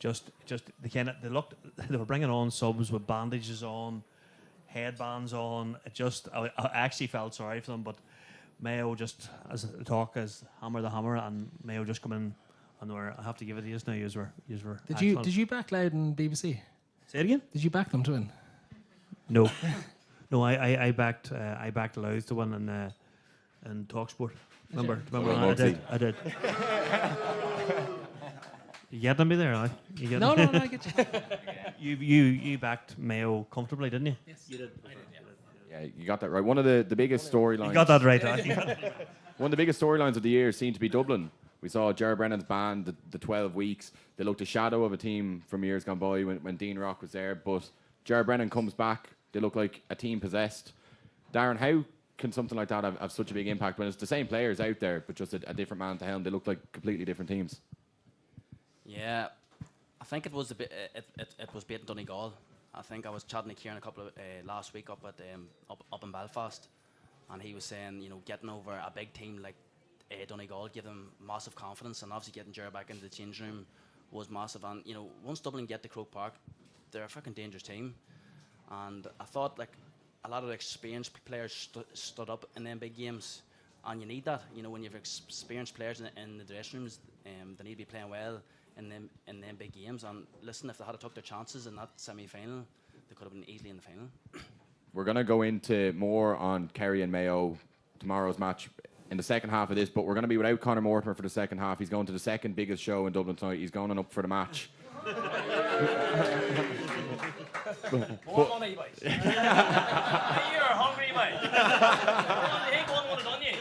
They were bringing on subs with bandages on, headbands on. I actually felt sorry for them, but Mayo just, as hammer the hammer, and Mayo just come in, and I have to give it to you now. You were. Did you back Loudon BBC? Say it again. Did you back them to win? No, no. I backed Louth to win in Talksport. Remember? I did. You getting me there, right? No, I get you. You backed Mayo comfortably, didn't you? Yes, you did. I did, yeah. Yeah, you got that right. One of the biggest storylines. You got that right. One of the biggest storylines of the year seemed to be Dublin. We saw Ger Brennan's band, the 12 weeks. They looked a shadow of a team from years gone by when Dean Rock was there. But Ger Brennan comes back. They look like a team possessed. Darren, how can something like that have such a big impact when it's the same players out there, but just a different man to helm? They look like completely different teams. Yeah, I think it was a bit. It was beating Donegal. I think I was chatting to Kieran a couple of last week up in Belfast, and he was saying, getting over a big team like Donegal gave them massive confidence, and obviously getting Ger back into the change room was massive. And once Dublin get to Croke Park, they're a fucking dangerous team. And I thought like a lot of the experienced players stood up in them big games, and you need that. When you have experienced players in the dressing rooms, they need to be playing well in them big games. And listen, if they had took their chances in that semi-final, they could have been easily in the final. We're going to go into more on Kerry and Mayo tomorrow's match in the second half of this, but we're going to be without Conor Mortimer for the second half. He's going to the second biggest show in Dublin tonight. He's going up for the match. More money, boys. You're hungry, mate. You ain't going to done you.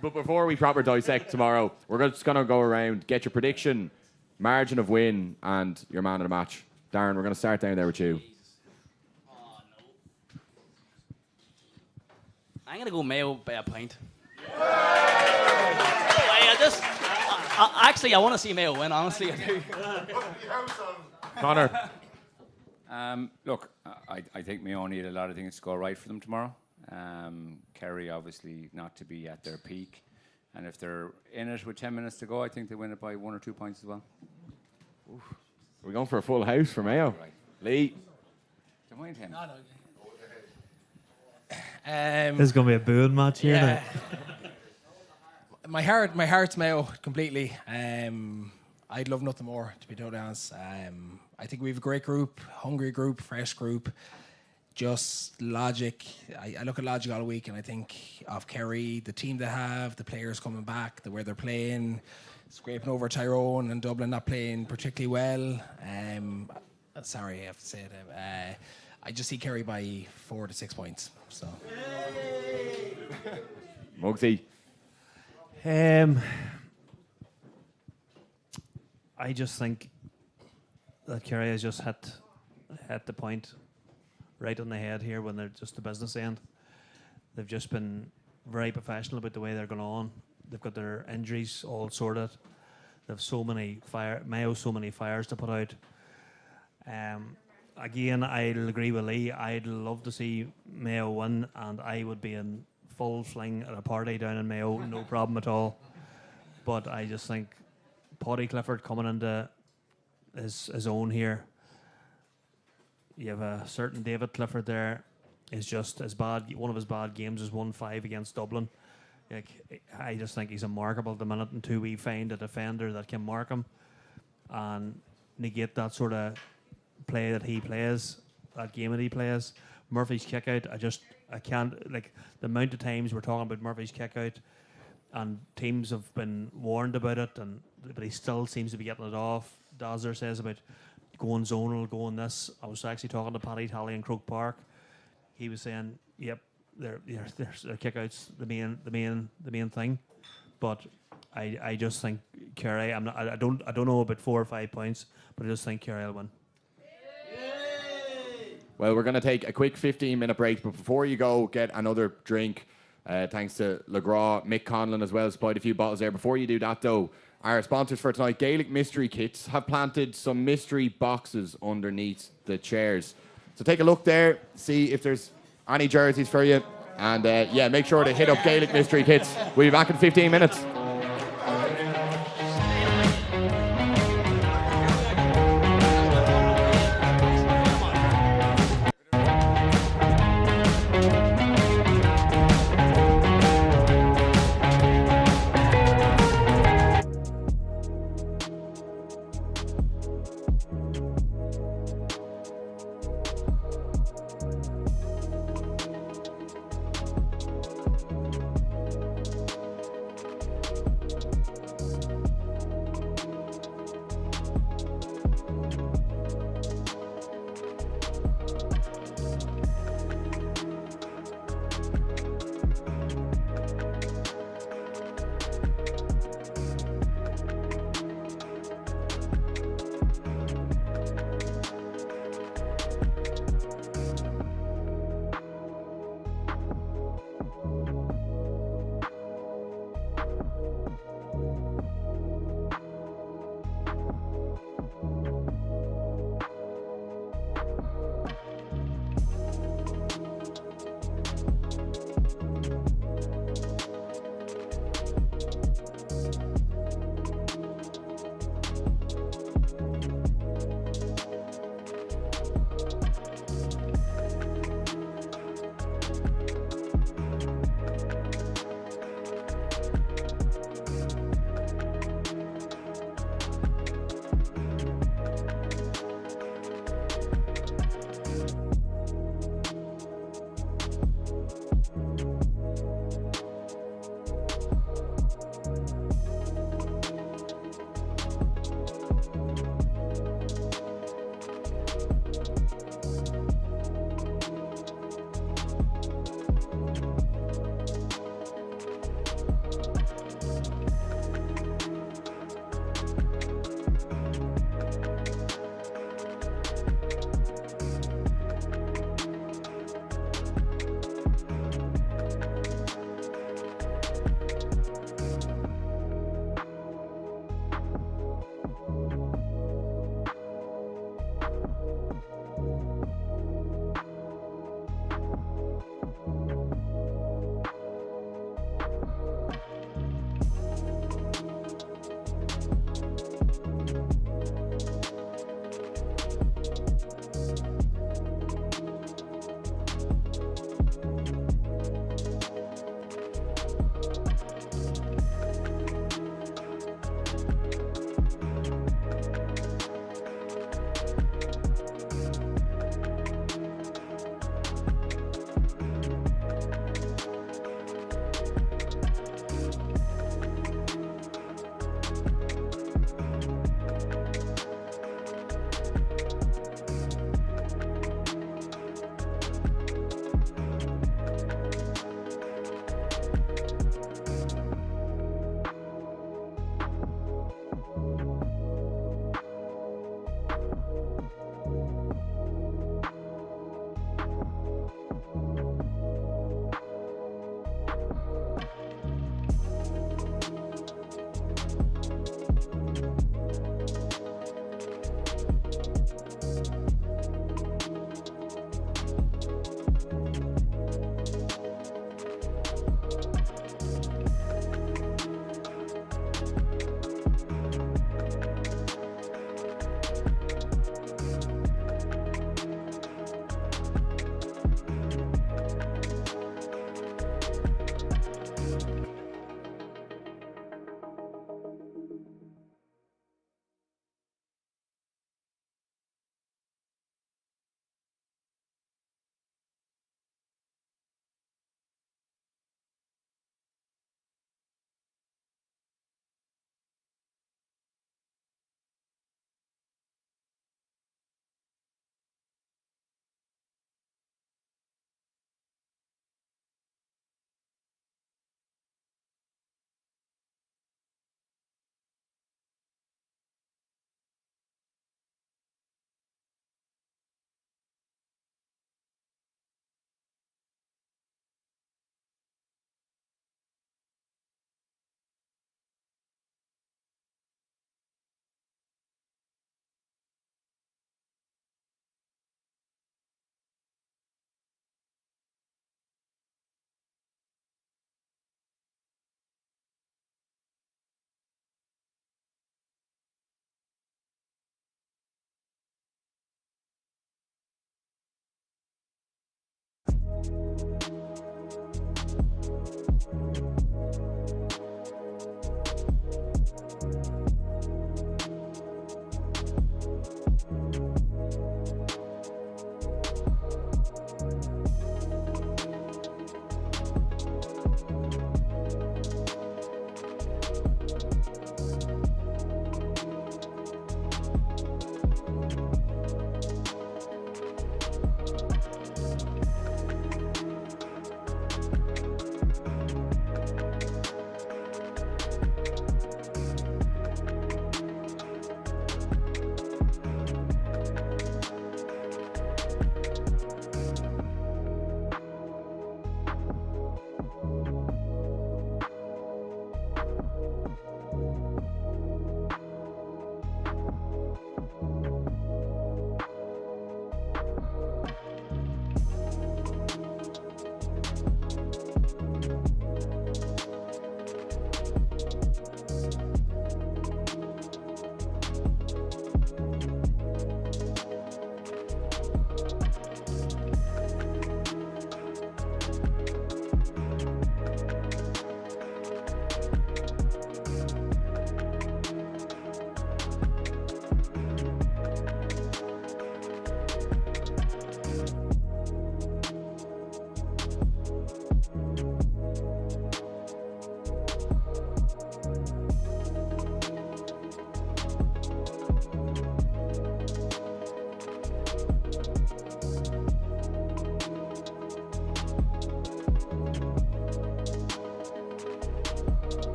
But before we proper dissect tomorrow, we're just going to go around, get your prediction, margin of win, and your man of the match. Darren, we're going to start down there with you. Oh, no. I'm going to go Mayo by a point. Actually, I want to see Mayo win, honestly. I do. Conor. Look, I think Mayo need a lot of things to go right for them tomorrow. Kerry obviously not to be at their peak, and if they're in it with 10 minutes to go, I think they win it by 1 or 2 points as well. Oof. Are we going for a full house for Mayo? Right. Lee. Don't mind him. No. This is going to be a booing match here Yeah. now. My heart's Mayo completely. I'd love nothing more, to be totally honest. I think we have a great group, hungry group, fresh group. Just logic. I look at logic all week, and I think of Kerry, the team they have, the players coming back, the way they're playing, scraping over Tyrone and Dublin not playing particularly well. Sorry, I have to say it. I just see Kerry by 4 to 6 points. So. Mugsy. I just think that Kerry has just hit the point right on the head here when they're just the business end. They've just been very professional about the way they're going on. They've got their injuries all sorted. They've so many fires to put out. Again, I'll agree with Lee. I'd love to see Mayo win, and I would be in full fling at a party down in Mayo, no problem at all. But I just think Paddy Clifford coming into his own here. You have a certain David Clifford there. Is just as bad. One of his bad games is 1-5 against Dublin. Like, I just think he's unmarkable at the minute until we find a defender that can mark him and negate that sort of play that he plays, that game that he plays. Murphy's kick out, I can't, like, the amount of times we're talking about Murphy's kick out, and teams have been warned about it, but he still seems to be getting it off. Dazzler says about going zonal, going this. I was actually talking to Paddy Talley in Croke Park. He was saying, "Yep, their kickouts the main thing," but I just think Kerry. I don't know about 4 or 5 points, but I just think Kerry will win. Well, we're going to take a quick 15-minute break, but before you go, get another drink. Thanks to LeGras, Mick Conlon as well, supplied a few bottles there. Before you do that, though, our sponsors for tonight, Gaelic Mystery Kits, have planted some mystery boxes underneath the chairs. So take a look there, see if there's any jerseys for you, and yeah, make sure to hit up Gaelic Mystery Kits. We'll be back in 15 minutes.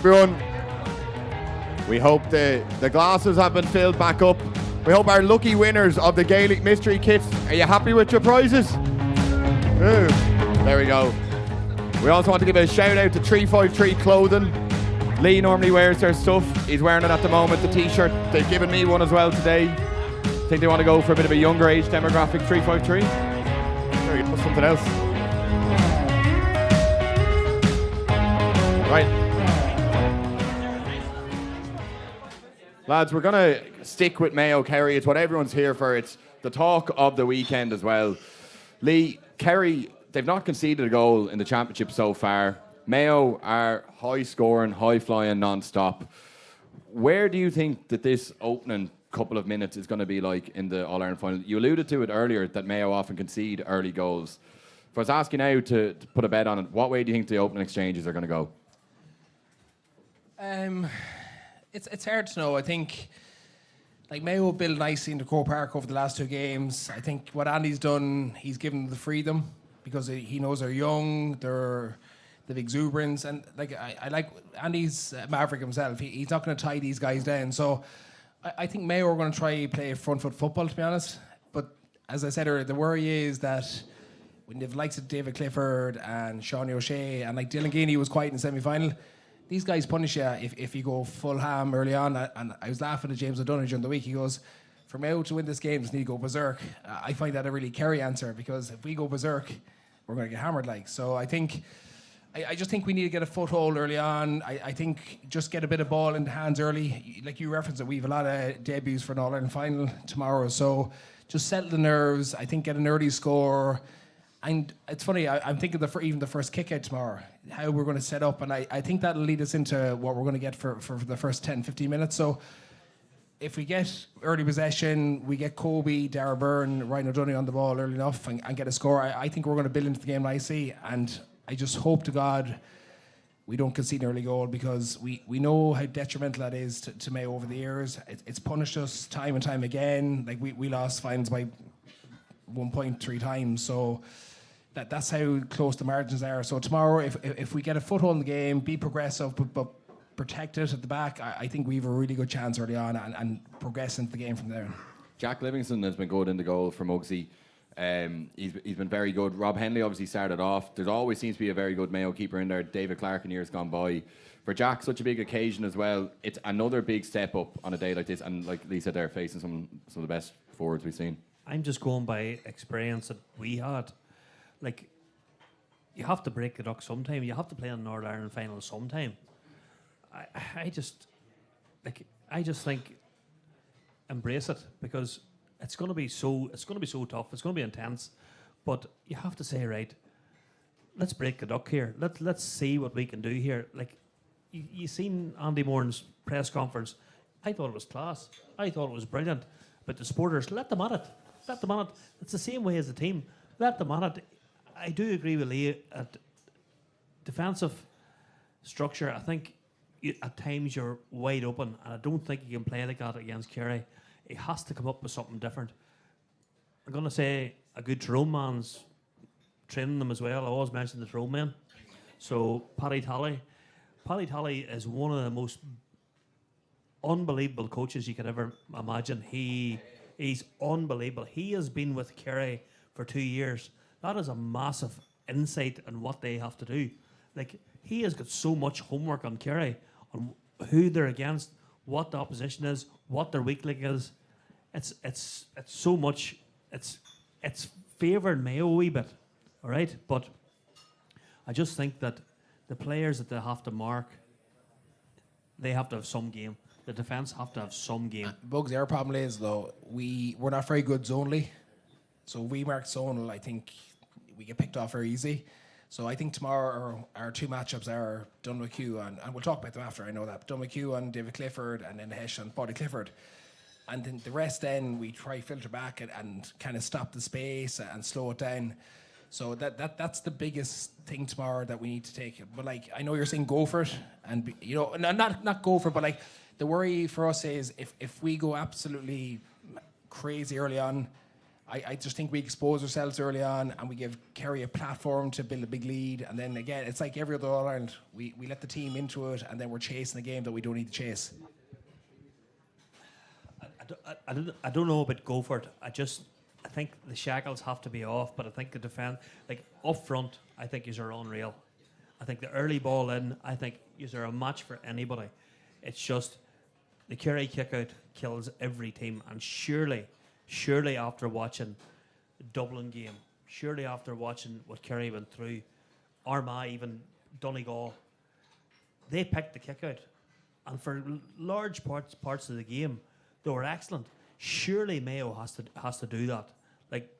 everyone. We hope the glasses have been filled back up. We hope our lucky winners of the Gaelic mystery kits, are you happy with your prizes? Ooh, there we go. We also want to give a shout out to 353 Clothing. Lee normally wears their stuff. He's wearing it at the moment, the t-shirt. They've given me one as well today. I think they want to go for a bit of a younger age demographic, 353. There you go, something else. Right. Lads, we're going to stick with Mayo Kerry. It's what everyone's here for. It's the talk of the weekend as well. Lee, Kerry, they've not conceded a goal in the championship so far. Mayo are high-scoring, high-flying, non-stop. Where do you think that this opening couple of minutes is going to be like in the All-Ireland final? You alluded to it earlier that Mayo often concede early goals. If I was asking now to put a bet on it, what way do you think the opening exchanges are going to go? It's hard to know. I think like Mayo built nicely into Croke Park over the last 2 games. I think what Andy's done, he's given them the freedom because he knows they're young, they've exuberance, and like I like Andy's maverick himself. He's not going to tie these guys down. So I think Mayo are going to try play front foot football, to be honest. But as I said earlier, the worry is that when they've likes of David Clifford and Sean O'Shea and like Dylan Geeney was quiet in the semi-final, these guys punish you if you go full ham early on. And I was laughing at James O'Donoghue during the week. He goes, for Mayo to win this game, just need to go berserk. I find that a really Kerry answer, because if we go berserk, we're going to get hammered. So I just think we need to get a foothold early on. I think just get a bit of ball in the hands early. Like you referenced it, we have a lot of debuts for an All-Ireland final tomorrow. So just settle the nerves. I think get an early score. And it's funny, I'm thinking even the first kick out tomorrow, how we're going to set up. And I think that'll lead us into what we're going to get for the first 10, 15 minutes. So if we get early possession, we get Kobe, Darren Byrne, Ryan O'Donoghue on the ball early enough and get a score, I think we're going to build into the game nicely. And I just hope to God we don't concede an early goal, because we know how detrimental that is to Mayo over the years. It's punished us time and time again. Like we lost finals by 1.3 times. So that's how close the margins are. So tomorrow, if we get a foothold in the game, be progressive, but protect it at the back, I think we have a really good chance early on and progress into the game from there. Jack Livingston has been good in the goal for Mugsy. He's been very good. Rob Henley obviously started off. There always seems to be a very good Mayo keeper in there. David Clark in years gone by. For Jack, such a big occasion as well. It's another big step up on a day like this. And like Lee said, they're facing some of the best forwards we've seen. I'm just going by experience that we had. Like, you have to break the duck sometime. You have to play in the Northern Ireland final sometime. I just think embrace it, because it's going to be so tough. It's going to be intense, but you have to say, right, let's break the duck here. Let's see what we can do here. Like, you seen Andy Moran's press conference. I thought it was class. I thought it was brilliant. But the supporters, let them at it. Let them on it. It's the same way as the team. Let them on it. I do agree with Lee at defensive structure. I think at times you're wide open, and I don't think you can play like that against Kerry. He has to come up with something different. I'm going to say a good Tyrone man's training them as well. I always mention the Tyrone man. So Paddy Talley is one of the most unbelievable coaches you could ever imagine. He's unbelievable. He has been with Kerry for 2 years. That is a massive insight in what they have to do. Like, he has got so much homework on Kerry, on who they're against, what the opposition is, what their weak link is. It's so much. It's favoured Mayo a wee bit, all right. But I just think that the players that they have to mark, they have to have some game. The defence have to have some game. Bugsy, our problem is, though, we're not very good zonally. So we mark zonal, I think we get picked off very easy. So I think tomorrow our 2 matchups are Dunmcue and we'll talk about them after, I know that. Dunmcue and David Clifford, and then Hesh and Paddy Clifford. And then the rest, then we try filter back and kind of stop the space and slow it down. So that's the biggest thing tomorrow that we need to take. But like, I know you're saying go for it, and not go for it, but like, the worry for us is if we go absolutely crazy early on, I just think we expose ourselves early on and we give Kerry a platform to build a big lead. And then again, it's like every other All-Ireland. We let the team into it and then we're chasing a game that we don't need to chase. I don't know about go for it. I think the shackles have to be off, but I think the defence, like up front, I think is unreal. I think the early ball in, I think is there a match for anybody. It's just the Kerry kick out kills every team, and surely after watching the Dublin game, surely after watching what Kerry went through, Armagh, even Donegal, they picked the kick out, and for large parts of the game, they were excellent. Surely Mayo has to do that. Like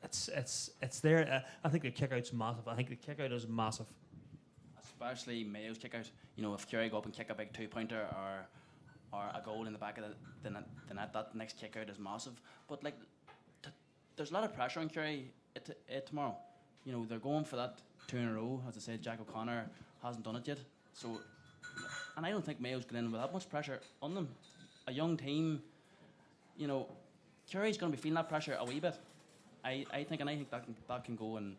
it's there. I think the kick out's massive. I think the kick out is massive. Especially Mayo's kick out. You know, if Kerry go up and kick a big 2-pointer or a goal in the back of the net, that next kick out is massive. But like, there's a lot of pressure on Kerry tomorrow. You know, they're going for that 2 in a row. As I said, Jack O'Connor hasn't done it yet. So, and I don't think Mayo's going in with that much pressure on them. A young team, you know, Kerry's going to be feeling that pressure a wee bit. I think that can go in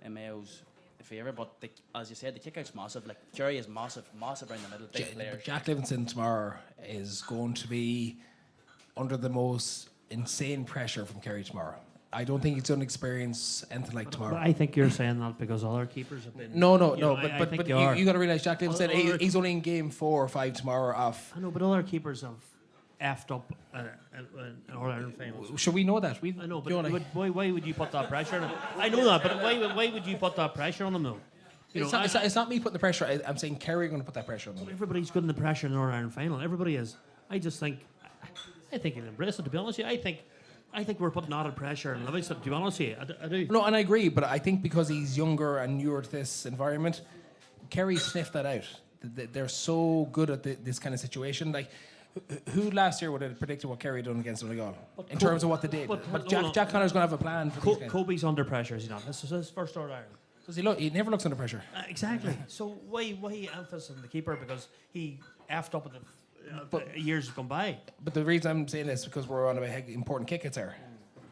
Mayo's favour. But as you said, the kick out's massive. Like Kerry is massive around the middle. Big players. Jack Livingston tomorrow is going to be under the most insane pressure from Kerry tomorrow. I don't think he's going to experience anything like tomorrow. But I think you're saying that because other keepers have been. No. But You got to realise Jack Livingston. He's only in game 4 or 5 tomorrow off. I know, but other keepers have effed up an All-Ireland final. Should we know that? I know, but why would you put that pressure on him? I know that, but why would you put that pressure on him though? It's not me putting the pressure. I'm saying Kerry are going to put that pressure on them. Everybody's good in the pressure in the All-Ireland final. Everybody is. I think he'll embrace it. To be honest with you, I think we're putting added pressure on Livingston. To be honest with you, I do. No, and I agree, but I think because he's younger and newer to this environment, Kerry sniffed that out. They're so good at this kind of situation. Like, who last year would have predicted what Kerry done against Donegal in terms of what they did? But Jack Connor's going to have a plan for these guys. Kobe's under pressure, is he not? This is his first All-Ireland. Does he look? He never looks under pressure. Exactly. So why emphasis on the keeper? Because he effed up at the years gone by. But the reason I'm saying this is because we're on a important kick outs there.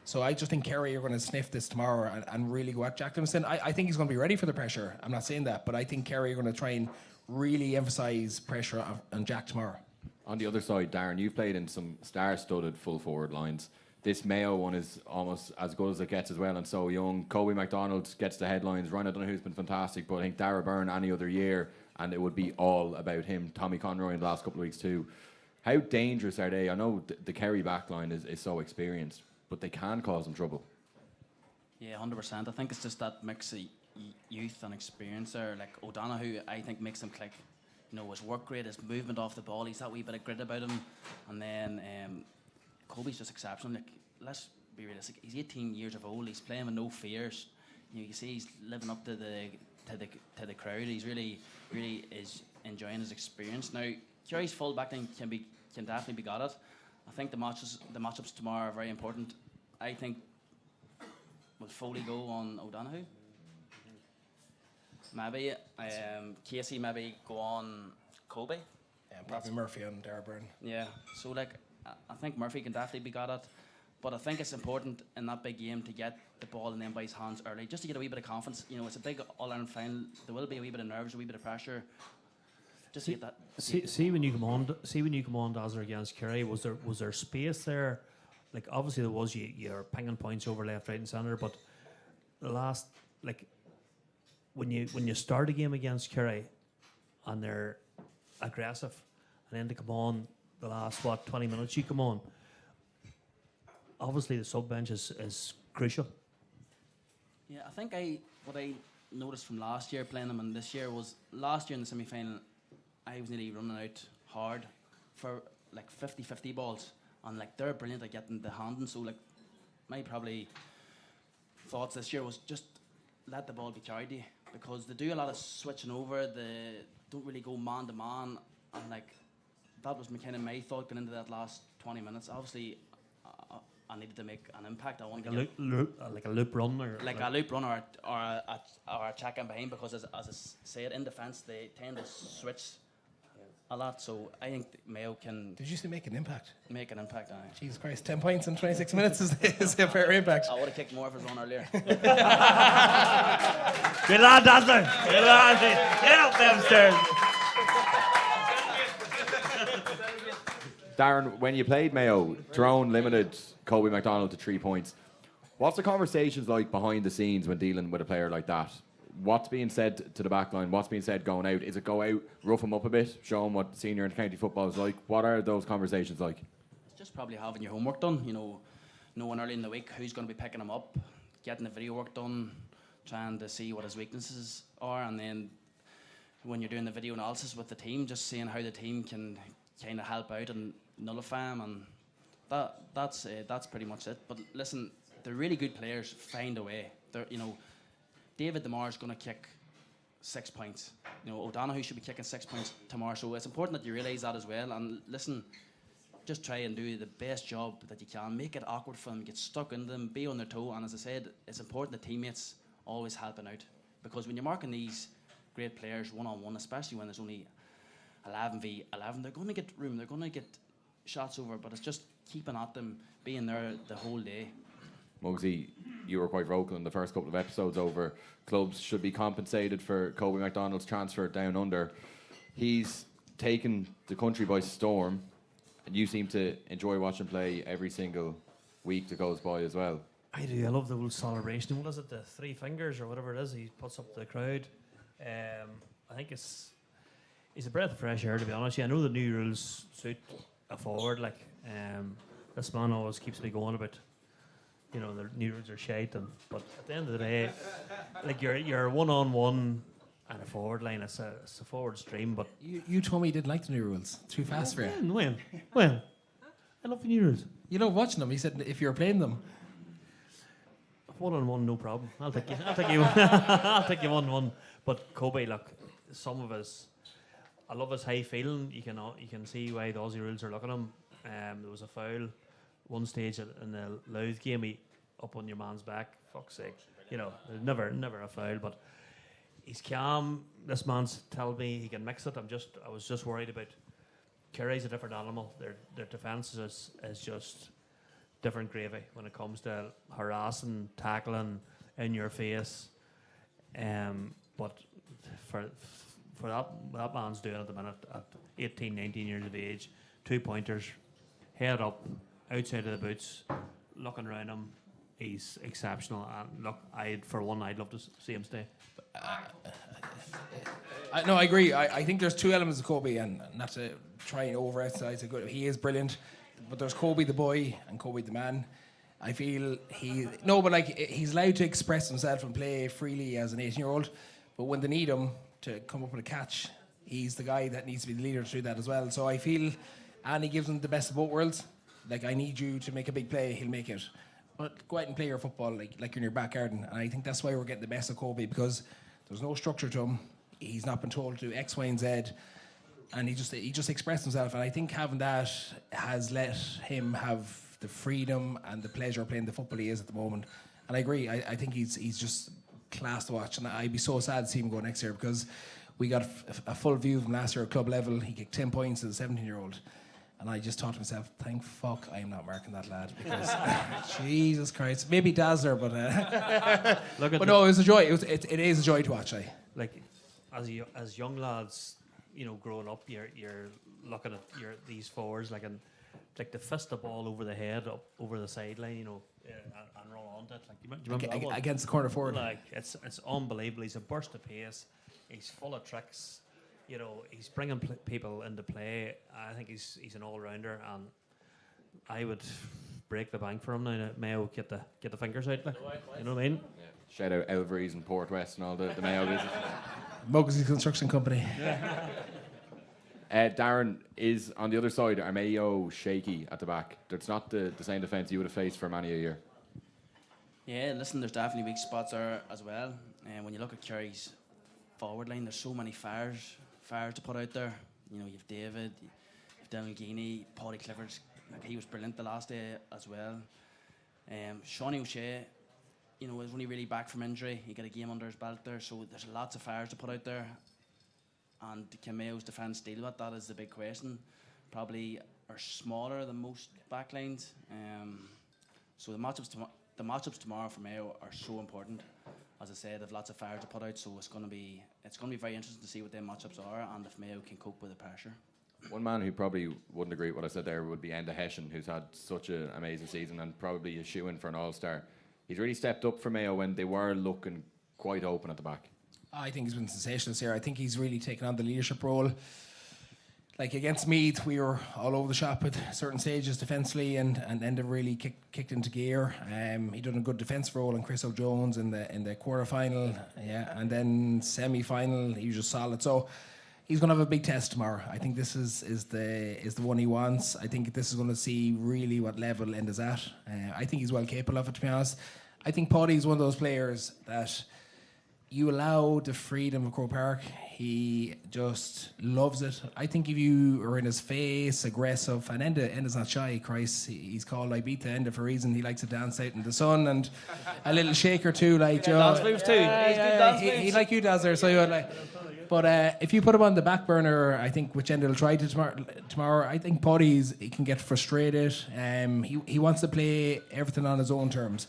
So I just think Kerry are going to sniff this tomorrow and really go at Jack Livingston. I think he's going to be ready for the pressure. I'm not saying that, but I think Kerry are going to try and really emphasise pressure on Jack tomorrow. On the other side, Darren, you've played in some star-studded full forward lines. This Mayo one is almost as good as it gets as well, and so young. Kobe MacDonald gets the headlines. Ryan O'Donoghue's been fantastic, but I think Dara Byrne any other year, and it would be all about him. Tommy Conroy in the last couple of weeks too. How dangerous are they? I know the Kerry backline is so experienced, but they can cause them trouble. Yeah, 100%. I think it's just that mix of youth and experience there. Like O'Donoghue, I think makes him click. You know, his work rate, his movement off the ball, he's that wee bit of grit about him. And then Kobe's just exceptional. Like, let's be realistic. He's 18 years of old. He's playing with no fears. You know, you see he's living up to the crowd. He's really is enjoying his experience. Now, Kerry's full back line can definitely be got at. I think the matchups tomorrow are very important. I think will Foley go on O'Donoghue? Maybe Casey maybe go on Kobe. Yeah, probably Murphy on Darren Byrne. Yeah, so like I think Murphy can definitely be got at, but I think it's important in that big game to get the ball in them by his hands early, just to get a wee bit of confidence. You know, it's a big All-Ireland final. There will be a wee bit of nerves, a wee bit of pressure. Just to get that. See when you come on, Dazzler against Kerry, was there space there? Like obviously there was. You're pinging points over left, right, and centre, but the last like. When you start a game against Kerry and they're aggressive and then to come on the last 20 minutes you come on, obviously the sub bench is crucial. Yeah, I think what I noticed from last year playing them and this year was last year in the semi-final I was nearly running out hard for like 50-50 balls, and like they're brilliant at getting the hand, and so like my probably thoughts this year was just let the ball be carried to you, because they do a lot of switching over. They don't really go man to man, and like that was kind of my thought going into that last 20 minutes. Obviously, I needed to make an impact. I want to get like a loop run or a loop run or a check in behind, because as I said, in defence they tend to switch a lot. So I think Mayo can Did you say make an impact? make an impact on it. Jesus Christ, 10 points in 26 minutes is a fair impact. I would have kicked more if it was on earlier. Good lad, Dazzler. Good lad. Get up them stairs. Darren, when you played Mayo, Tyrone limited Kobe McDonald to 3 points. What's the conversations like behind the scenes when dealing with a player like that? What's being said to the back line? What's being said going out? Is it go out, rough him up a bit, show him what senior and county football is like? What are those conversations like? It's just probably having your homework done, knowing early in the week who's going to be picking him up, getting the video work done, trying to see what his weaknesses are, and then when you're doing the video analysis with the team, just seeing how the team can kind of help out and nullify him, and that's pretty much it. But listen, the really good players find a way. David Demar is going to kick 6 points. O'Donoghue should be kicking 6 points tomorrow. So it's important that you realise that as well. And listen, just try and do the best job that you can. Make it awkward for them. Get stuck in them. Be on their toe. And as I said, it's important that teammates always helping out, because when you're marking these great players one-on-one, especially when there's only 11v11, they're going to get room. They're going to get shots over. But it's just keeping at them, being there the whole day. Mugsy, you were quite vocal in the first couple of episodes over clubs should be compensated for Kobe McDonald's transfer down under. He's taken the country by storm, and you seem to enjoy watching play every single week that goes by as well. I do. I love the whole celebration. What is it? The 3 fingers or whatever it is he puts up to the crowd. I think it's a breath of fresh air, to be honest. I know the new rules suit a forward. This man always keeps me going a bit. The new rules are shite, but at the end of the day, you're one-on-one and a forward line. It's a forward stream, but You told me you didn't like the new rules. Too fast for you. When? I love the new rules. You love watching them. He said if you were playing them. One-on-one, no problem. I'll take you. I'll take you one-on-one. But Kobe, look, some of his, I love his high feeling. You can see why the Aussie rules are looking at him. There was a foul one stage in the Louth game, he up on your man's back. Fuck's sake, never a foul. But he's calm. This man's telling me he can mix it. I was just worried about Kerry's a different animal. Their defence is just different gravy when it comes to harassing, tackling, in your face. But for that man's doing at the minute at 18, 19 years of age, 2 pointers, head up, outside of the boots, looking around him, he's exceptional. And look, I'd love to see him stay. No, I agree. I think there's 2 elements of Kobe, and not to try and overemphasize it. He is brilliant, but there's Kobe the boy and Kobe the man. I feel he's allowed to express himself and play freely as an 18-year-old, but when they need him to come up with a catch, he's the guy that needs to be the leader to do that as well. So I feel, and he gives them the best of both worlds. I need you to make a big play, he'll make it. But go out and play your football like you're in your back garden. And I think that's why we're getting the best of Kobe, because there's no structure to him. He's not been told to do X, Y, and Z. And he just expressed himself. And I think having that has let him have the freedom and the pleasure of playing the football he is at the moment. And I agree, I think he's just class to watch. And I'd be so sad to see him go next year, because we got a full view of him last year at club level. He kicked 10 points as a 17-year-old. And I just thought to myself, thank fuck I'm not marking that lad, because Jesus Christ, maybe Dazzler, but but no, it was a joy. It is a joy to watch. As young lads, growing up, you're looking at these forwards and to fist the ball over the head up over the sideline, and roll onto it. Do you remember that one? Against the corner forward. It's unbelievable. He's a burst of pace. He's full of tricks. He's bringing people into play. I think he's an all-rounder, and I would break the bank for him now. Mayo get the fingers out. You know what I mean? Yeah. Shout out Elvery's and Port West and all the Mayo business. Mugsy Construction Company. Darren, is on the other side, are Mayo shaky at the back? That's not the same defence you would have faced for many a year. Yeah, listen, there's definitely weak spots there as well. And when you look at Kerry's forward line, there's so many fires to put out there. You've David, you've Dylan Geeney, Paddy Clifford. He was brilliant the last day as well. Shawnee O'Shea, was only really back from injury. He got a game under his belt there, so there's lots of fires to put out there. and can Mayo's defence deal with that is the big question. Probably are smaller than most backlines. So the matchups tomorrow for Mayo are so important. As I said, they've lots of fire to put out, so it's going to be very interesting to see what their matchups are and if Mayo can cope with the pressure. One man who probably wouldn't agree with what I said there would be Enda Hessian, who's had such an amazing season and probably a shoe-in for an All-Star. He's really stepped up for Mayo when they were looking quite open at the back. I think he's been sensational this year. I think he's really taken on the leadership role. Like against Meath, we were all over the shop at certain stages defensively, and Enda really kicked into gear. He done a good defensive role on Chris O'Jones in the quarter final, and then semi final he was just solid. So he's going to have a big test tomorrow. I think this is the one he wants. I think this is going to see really what level Enda's at. I think he's well capable of it, to be honest. I think Paddy's one of those players that you allow the freedom of Croke Park. He just loves it. I think if you are in his face, aggressive, and Enda's not shy, Christ, he's called Ibiza Enda for a reason. He likes to dance out in the sun and a little shake or two, like Joe. Dance moves too. He like you dancer, so you would like. But if you put him on the back burner, I think which Enda will try to tomorrow. I think he can get frustrated. He wants to play everything on his own terms.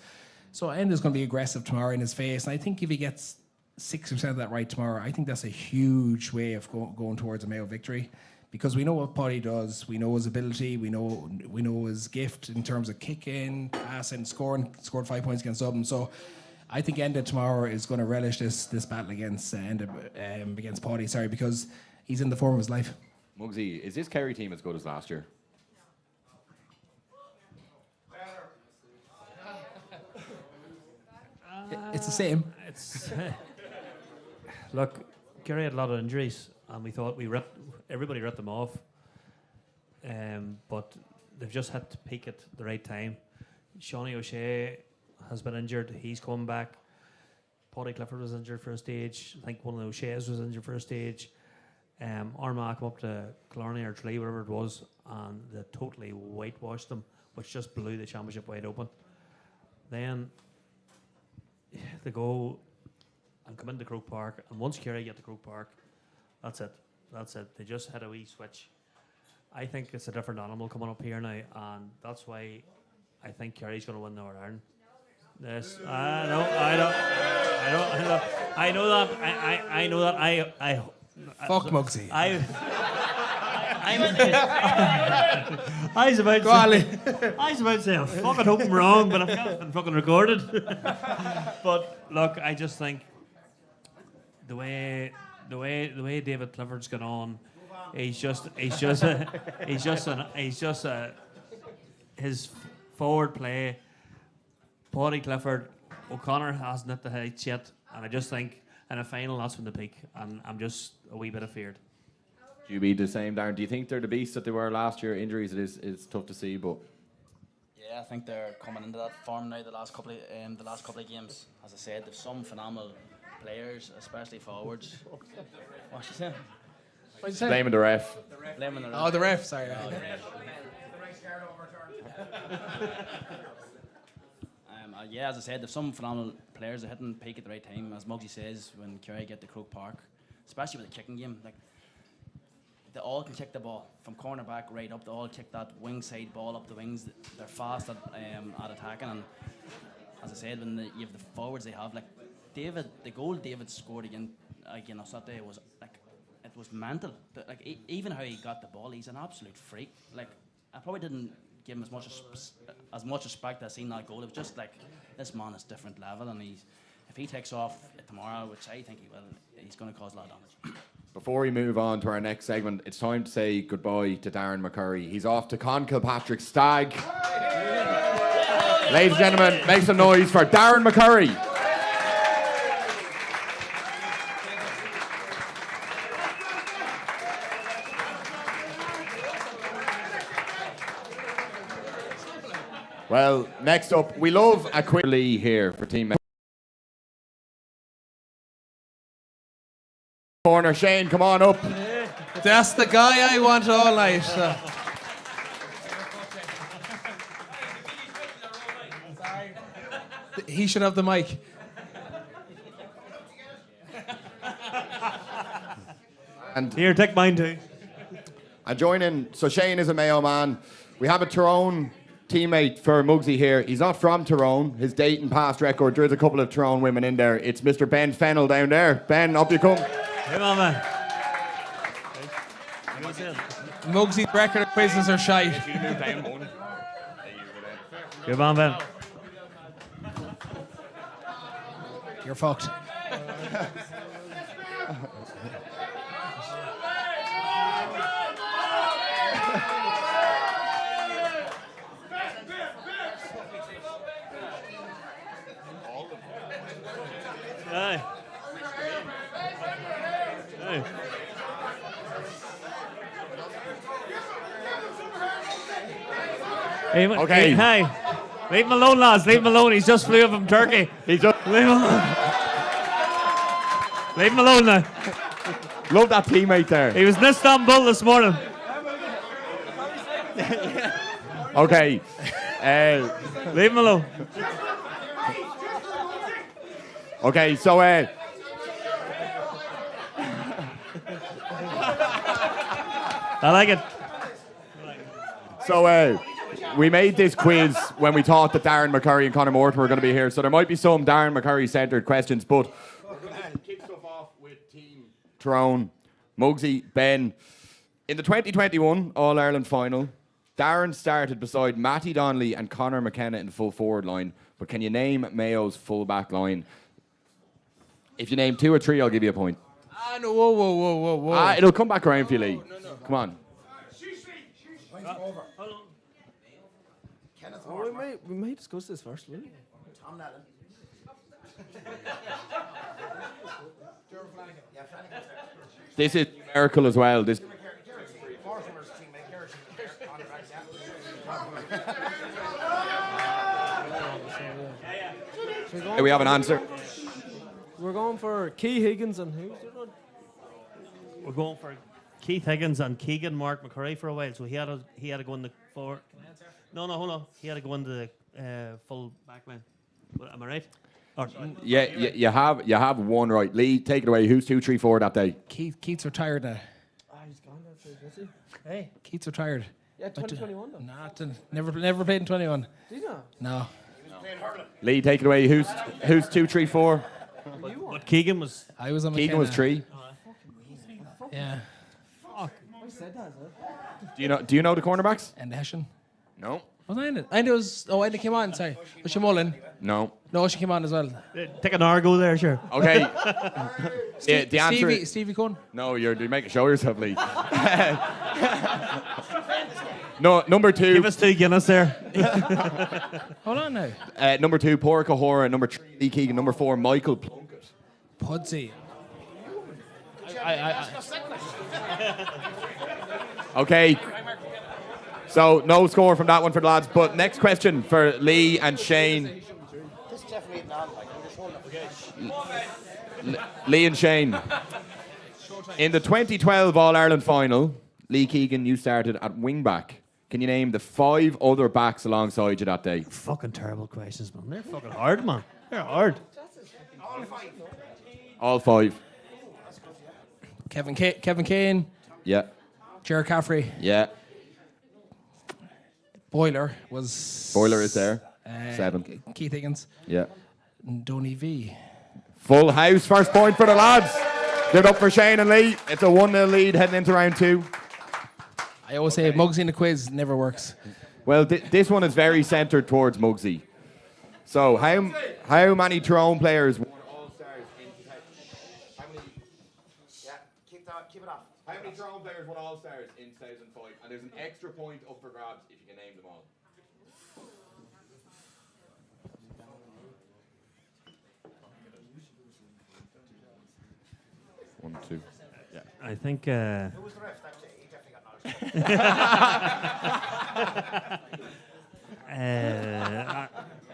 So Enda's going to be aggressive tomorrow in his face, and I think if he gets 60% of that right tomorrow, I think that's a huge way of going towards a Mayo victory, because we know what Paddy does, we know his ability, we know his gift in terms of kicking, passing, scored 5 points against Dublin. So I think Enda tomorrow is going to relish this battle against Paddy, because he's in the form of his life. Mugsy, is this Kerry team as good as last year? It's the same. Look, Kerry had a lot of injuries, and we thought everybody ripped them off. But they've just had to peak at the right time. Shawnee O'Shea has been injured. He's come back. Paddy Clifford was injured for a stage. I think one of the O'Sheas was injured for a stage. Armagh came up to Killarney or Tralee, whatever it was, and they totally whitewashed them, which just blew the championship wide open. Then they go and come into Croke Park, and once Kerry get to Croke Park, that's it. They just had a wee switch. I think it's a different animal coming up here now, and that's why I think Kerry's going to win the All-Ireland. Yes, I know that. Fuck Mugsy. I was about to say I'm fucking hoping wrong, but I've been fucking recorded. But look, I just think the way David Clifford's gone on, his forward play. Paddy Clifford, O'Connor hasn't hit the heights yet, and I just think in a final that's when they peak, and I'm just a wee bit afeared. Do you be the same, Darren? Do you think they're the beasts that they were last year? Injuries, it's tough to see, but yeah, I think they're coming into that form now. The last couple of games, as I said, they've some phenomenal players, especially forwards. What's you saying? Blaming the ref. Blaming the ref. Oh, the ref. Sorry. Yeah, as I said, they've some phenomenal players that hitting peak at the right time. As Mugsy says, when Kerry get to Croke Park, especially with the kicking game, like they all can kick the ball from corner back right up. They all kick that wing side ball up the wings. They're fast at attacking, and as I said, when you have the forwards they have, like the goal David scored again on Saturday was like it was mental. Like even how he got the ball, he's an absolute freak. Like I probably didn't give him as much respect as I seen that goal. It was just like this man is different level, and if he takes off tomorrow, which I think he will, he's going to cause a lot of damage. Before we move on to our next segment, it's time to say goodbye to Darren McCurry. He's off to Con Kilpatrick Stag. Ladies and gentlemen, make some noise for Darren McCurry. Well, next up, we love a quick Lee here for Team Corner. Shane, come on up. That's the guy I want all night. He should have the mic. And Here, take mine too. joining, so Shane is a Mayo man. We have a Tyrone teammate for Mugsy here. He's not from Tyrone. His date and past record, there is a couple of Tyrone women in there. It's Mr. Ben Fennell down there. Ben, up you come. Come on, man. Mugsy's record of quizzes are shy. Come on, Ben. You're fucked. Aye. Aye. Okay. Hey, leave him alone, lads. Leave him alone. He's just flew from Turkey. He's just Leave him alone. Leave him alone now. love that teammate there. He was in Istanbul this morning. Okay. Leave him alone. Okay, so I like it. We made this quiz when we thought that Darren, McCurry, and Conor Mortimer were going to be here. So there might be some Darren McCurry centred questions, but we're going to kick stuff off with Team Tyrone, Mugsy, Ben. In the 2021 All Ireland final, Darren started beside Matty Donnelly and Conor McKenna in the full forward line. But can you name Mayo's full back line? If you name 2 or 3, I'll give you a point. No, whoa. It'll come back around for you, Lee. Come on. We might discuss this first, will we? This is numerical as well. This. We have an answer. We're going for Key Higgins and who's the other? We're going for Keith Higgins and Keegan Mark McCurry for a while, so he had to go in the forward. No, hold on. He had to go into the full back line. Am I right? Or, Yeah, you have one right. Lee, take it away. Who's 2, 3, 4 that day? Keith's retired now. He's gone that day, is he? Hey. Keith's retired. Yeah, 2021 though. Never played in 21. Did you not? No. Lee, take it away. Who's 2, 3, 4? but Keegan was. I was on Keegan was 3. Yeah. I said that, Do you know the cornerbacks? And Hessian. No. Was I in it? And it was. Oh, and it came on. Sorry. Was she Mullen? No. No, she came on as well. Take an Argo there, sure. Okay. the answer. Stevie Cohn. No, you're making show yourself, Lee. No, number 2. Give us 2 Guinness there. Hold on now. Number 2, Porrick O'Hora. Number 3, Lee Keegan. Number 4, Michael Plunkett. Pudsey. Okay. So no score from that one for the lads. But next question for Lee and Shane. Lee and Shane. In the 2012 All Ireland final, Lee Keegan, you started at wing back. Can you name the 5 other backs alongside you that day? Fucking terrible questions, man. They're fucking hard, man. They're hard. All 5. Kevin Kane. Yeah. Ger Caffrey. Yeah. Boiler was. Boiler is there. 7. Keith Higgins. Yeah. And Donny V. Full house. First point for the lads. Give it up for Shane and Lee. It's a 1-0 lead heading into round 2. I always say Mugsy in the quiz never works. Well, this one is very centred towards Mugsy. So, how many Tyrone players won All-Stars in... How many... Yeah, keep it off. How many Tyrone players won All-Stars in 2005? And there's an extra point up for grabs if you can name them all. 1, 2. Yeah. I think. Who was the ref that day? He definitely got knowledge.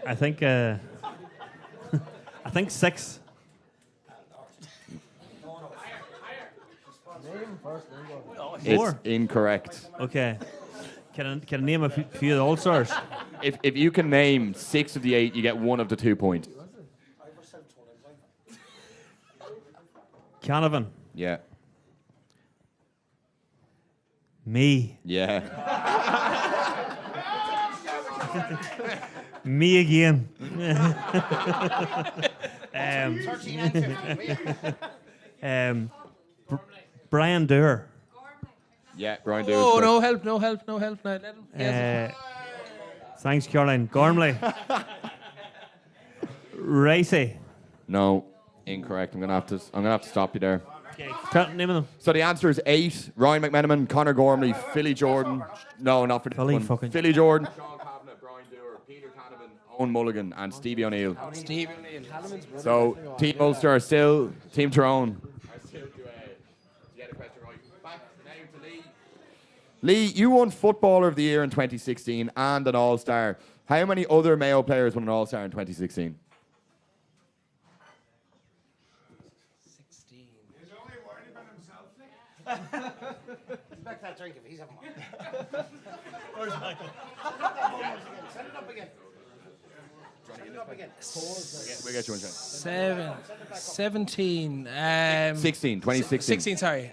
I think. I think 6. It's 4. incorrect. Okay. Can I name a few of the All-Stars? If you can name 6 of the 8, you get 1 of the 2 points. Canavan. Yeah. Me. Yeah. Me again. 13 and 15. Brian Durr. Yeah, Brian Dewey. Oh, no help. No, let him. Yes. Thanks, Caroline. Gormley. Racy. No, incorrect. I'm gonna have to stop you there. Okay, name of them. So the answer is 8. Ryan McMenamin, Conor Gormley, Philly Jordan. No, not for this Philly one. fucking- Philly Jordan, Sean Kavanagh, Brian Dewar, Peter Canavan, Owen Mulligan, and Stevie O'Neill. Steve O'Neill. So Team Ulster are still Team Tyrone. Lee, you won Footballer of the Year in 2016 and an All-Star. How many other Mayo players won an All-Star in 2016? 16. He's only worried about himself. Back that drink if he's having one. Where's Michael? Set it up again. We'll get you one, Shane. 17. 16, 2016. 16, sorry.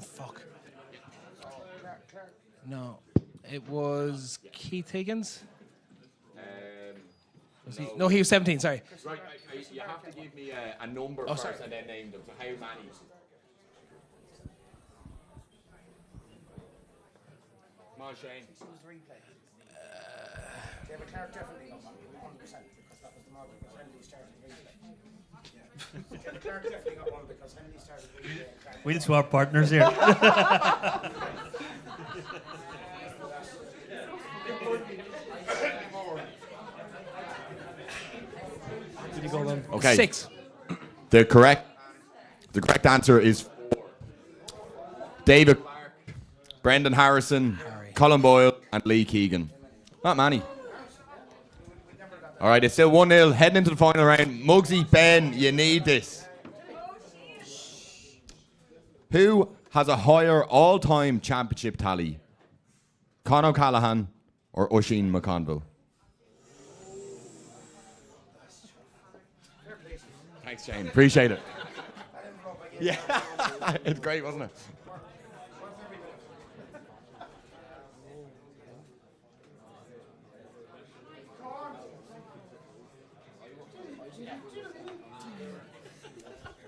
Fuck. No. It was Keith Higgins. Was he? No, he was 17, sorry. Right, you have to give me a number Oh, first sorry. and then name them. So how many? Come on, Shane. David Clark definitely got 100% because that was the model because Henley started replay. David Clark definitely got one because Henley started replay. We'll swap partners here. Okay. 6. The correct answer is 4. David Clark, Brendan Harrison, Colin Boyle, and Lee Keegan. Not many. All right, it's still 1-0 heading into the final round. Mugsy, Ben, you need this. Who has a higher all-time championship tally? Conor O'Callaghan or Oisin McConville? Thanks, Shane. Appreciate it. Yeah, it's great, wasn't it?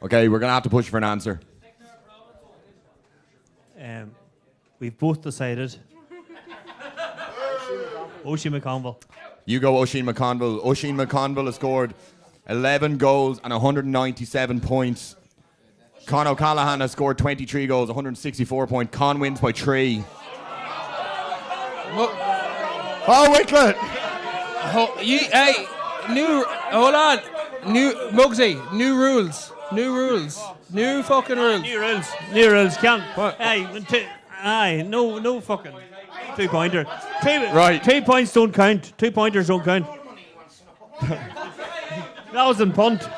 Okay, we're going to have to push for an answer. We've both decided. Oisin McConville. You go Oisin McConville. Oisin McConville has scored 11 goals and 197 points. Conor O'Callaghan has scored 23 goals, 164 points. Con wins by 3. Oh, Wicklet! Hold on. Mugsy, new rules. New fucking rules. New rules. Can't. No fucking 2-pointer. Right. 2 points don't count. 2-pointers don't count. That was in punt.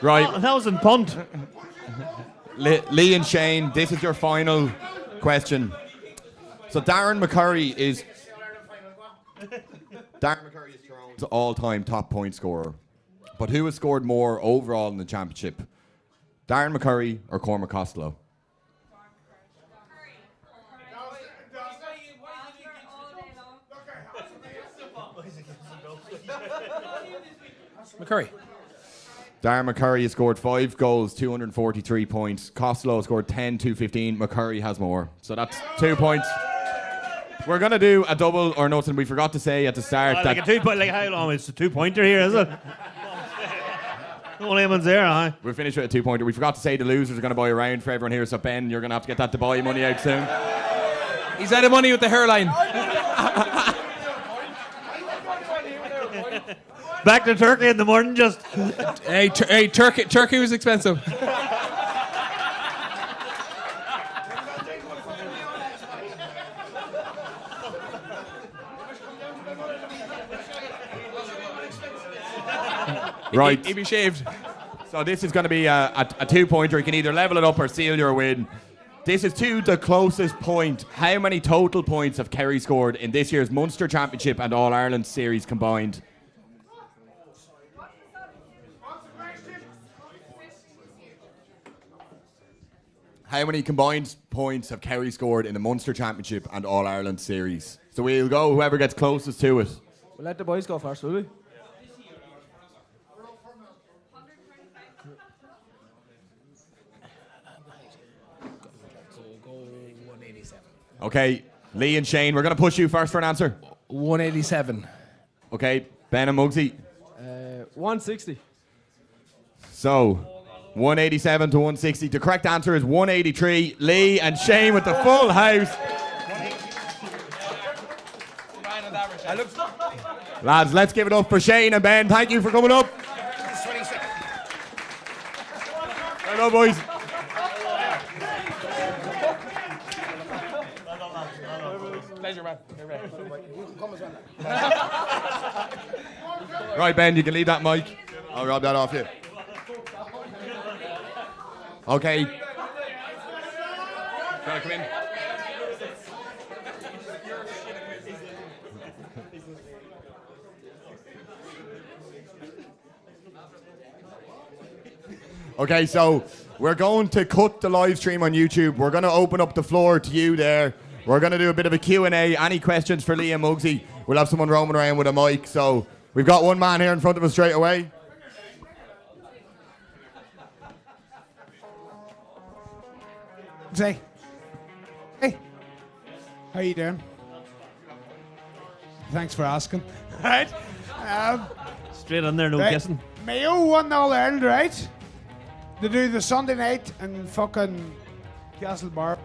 Right. That was in punt. Lee and Shane, this is your final question. So Darren McCurry is Tyrone's all-time top point scorer. But who has scored more overall in the championship? Darren McCurry or Cormac Costello? McCurry. Darren McCurry has scored 5 goals, 243 points. Costello has scored 10, 215. McCurry has more. So that's 2 points. We're going to do a double or nothing. We forgot to say at the start that... Like a 2-point, like how long? It's a 2-pointer here, is it? Only anyone's there, huh? We'll finish with a 2-pointer. We forgot to say the losers are going to buy a round for everyone here. So Ben, you're going to have to get that to buy money out soon. He's out of money with the hairline. Back to Turkey in the morning, just. Hey, Turkey was expensive. Right. He'd be shaved. So this is going to be a 2-pointer. You can either level it up or seal your win. This is to the closest point. How many total points have Kerry scored in this year's Munster Championship and All-Ireland series combined? How many combined points have Kerry scored in the Munster Championship and All Ireland series? So we'll go whoever gets closest to it. We'll let the boys go first, will we? Go 187. Okay, Lee and Shane, we're going to push you first for an answer. 187. Okay, Ben and Mugsy. 160. So, 187 to 160. The correct answer is 183. Lee and Shane with the full house. Lads, let's give it up for Shane and Ben. Thank you for coming up. Well done, boys. Pleasure, man. Right, Ben, you can leave that mic. I'll rub that off you. Okay. Trying to come in. Okay, so we're going to cut the live stream on YouTube. We're going to open up the floor to you there. We're going to do a bit of a Q&A. Any questions for Lee and Mugsy? We'll have someone roaming around with a mic. So we've got one man here in front of us straight away. Say, hey, how you doing? Thanks for asking. Right, Straight on there, no right. kissing. Mayo won All Ireland, right? They do the Sunday night in fucking Castlebar.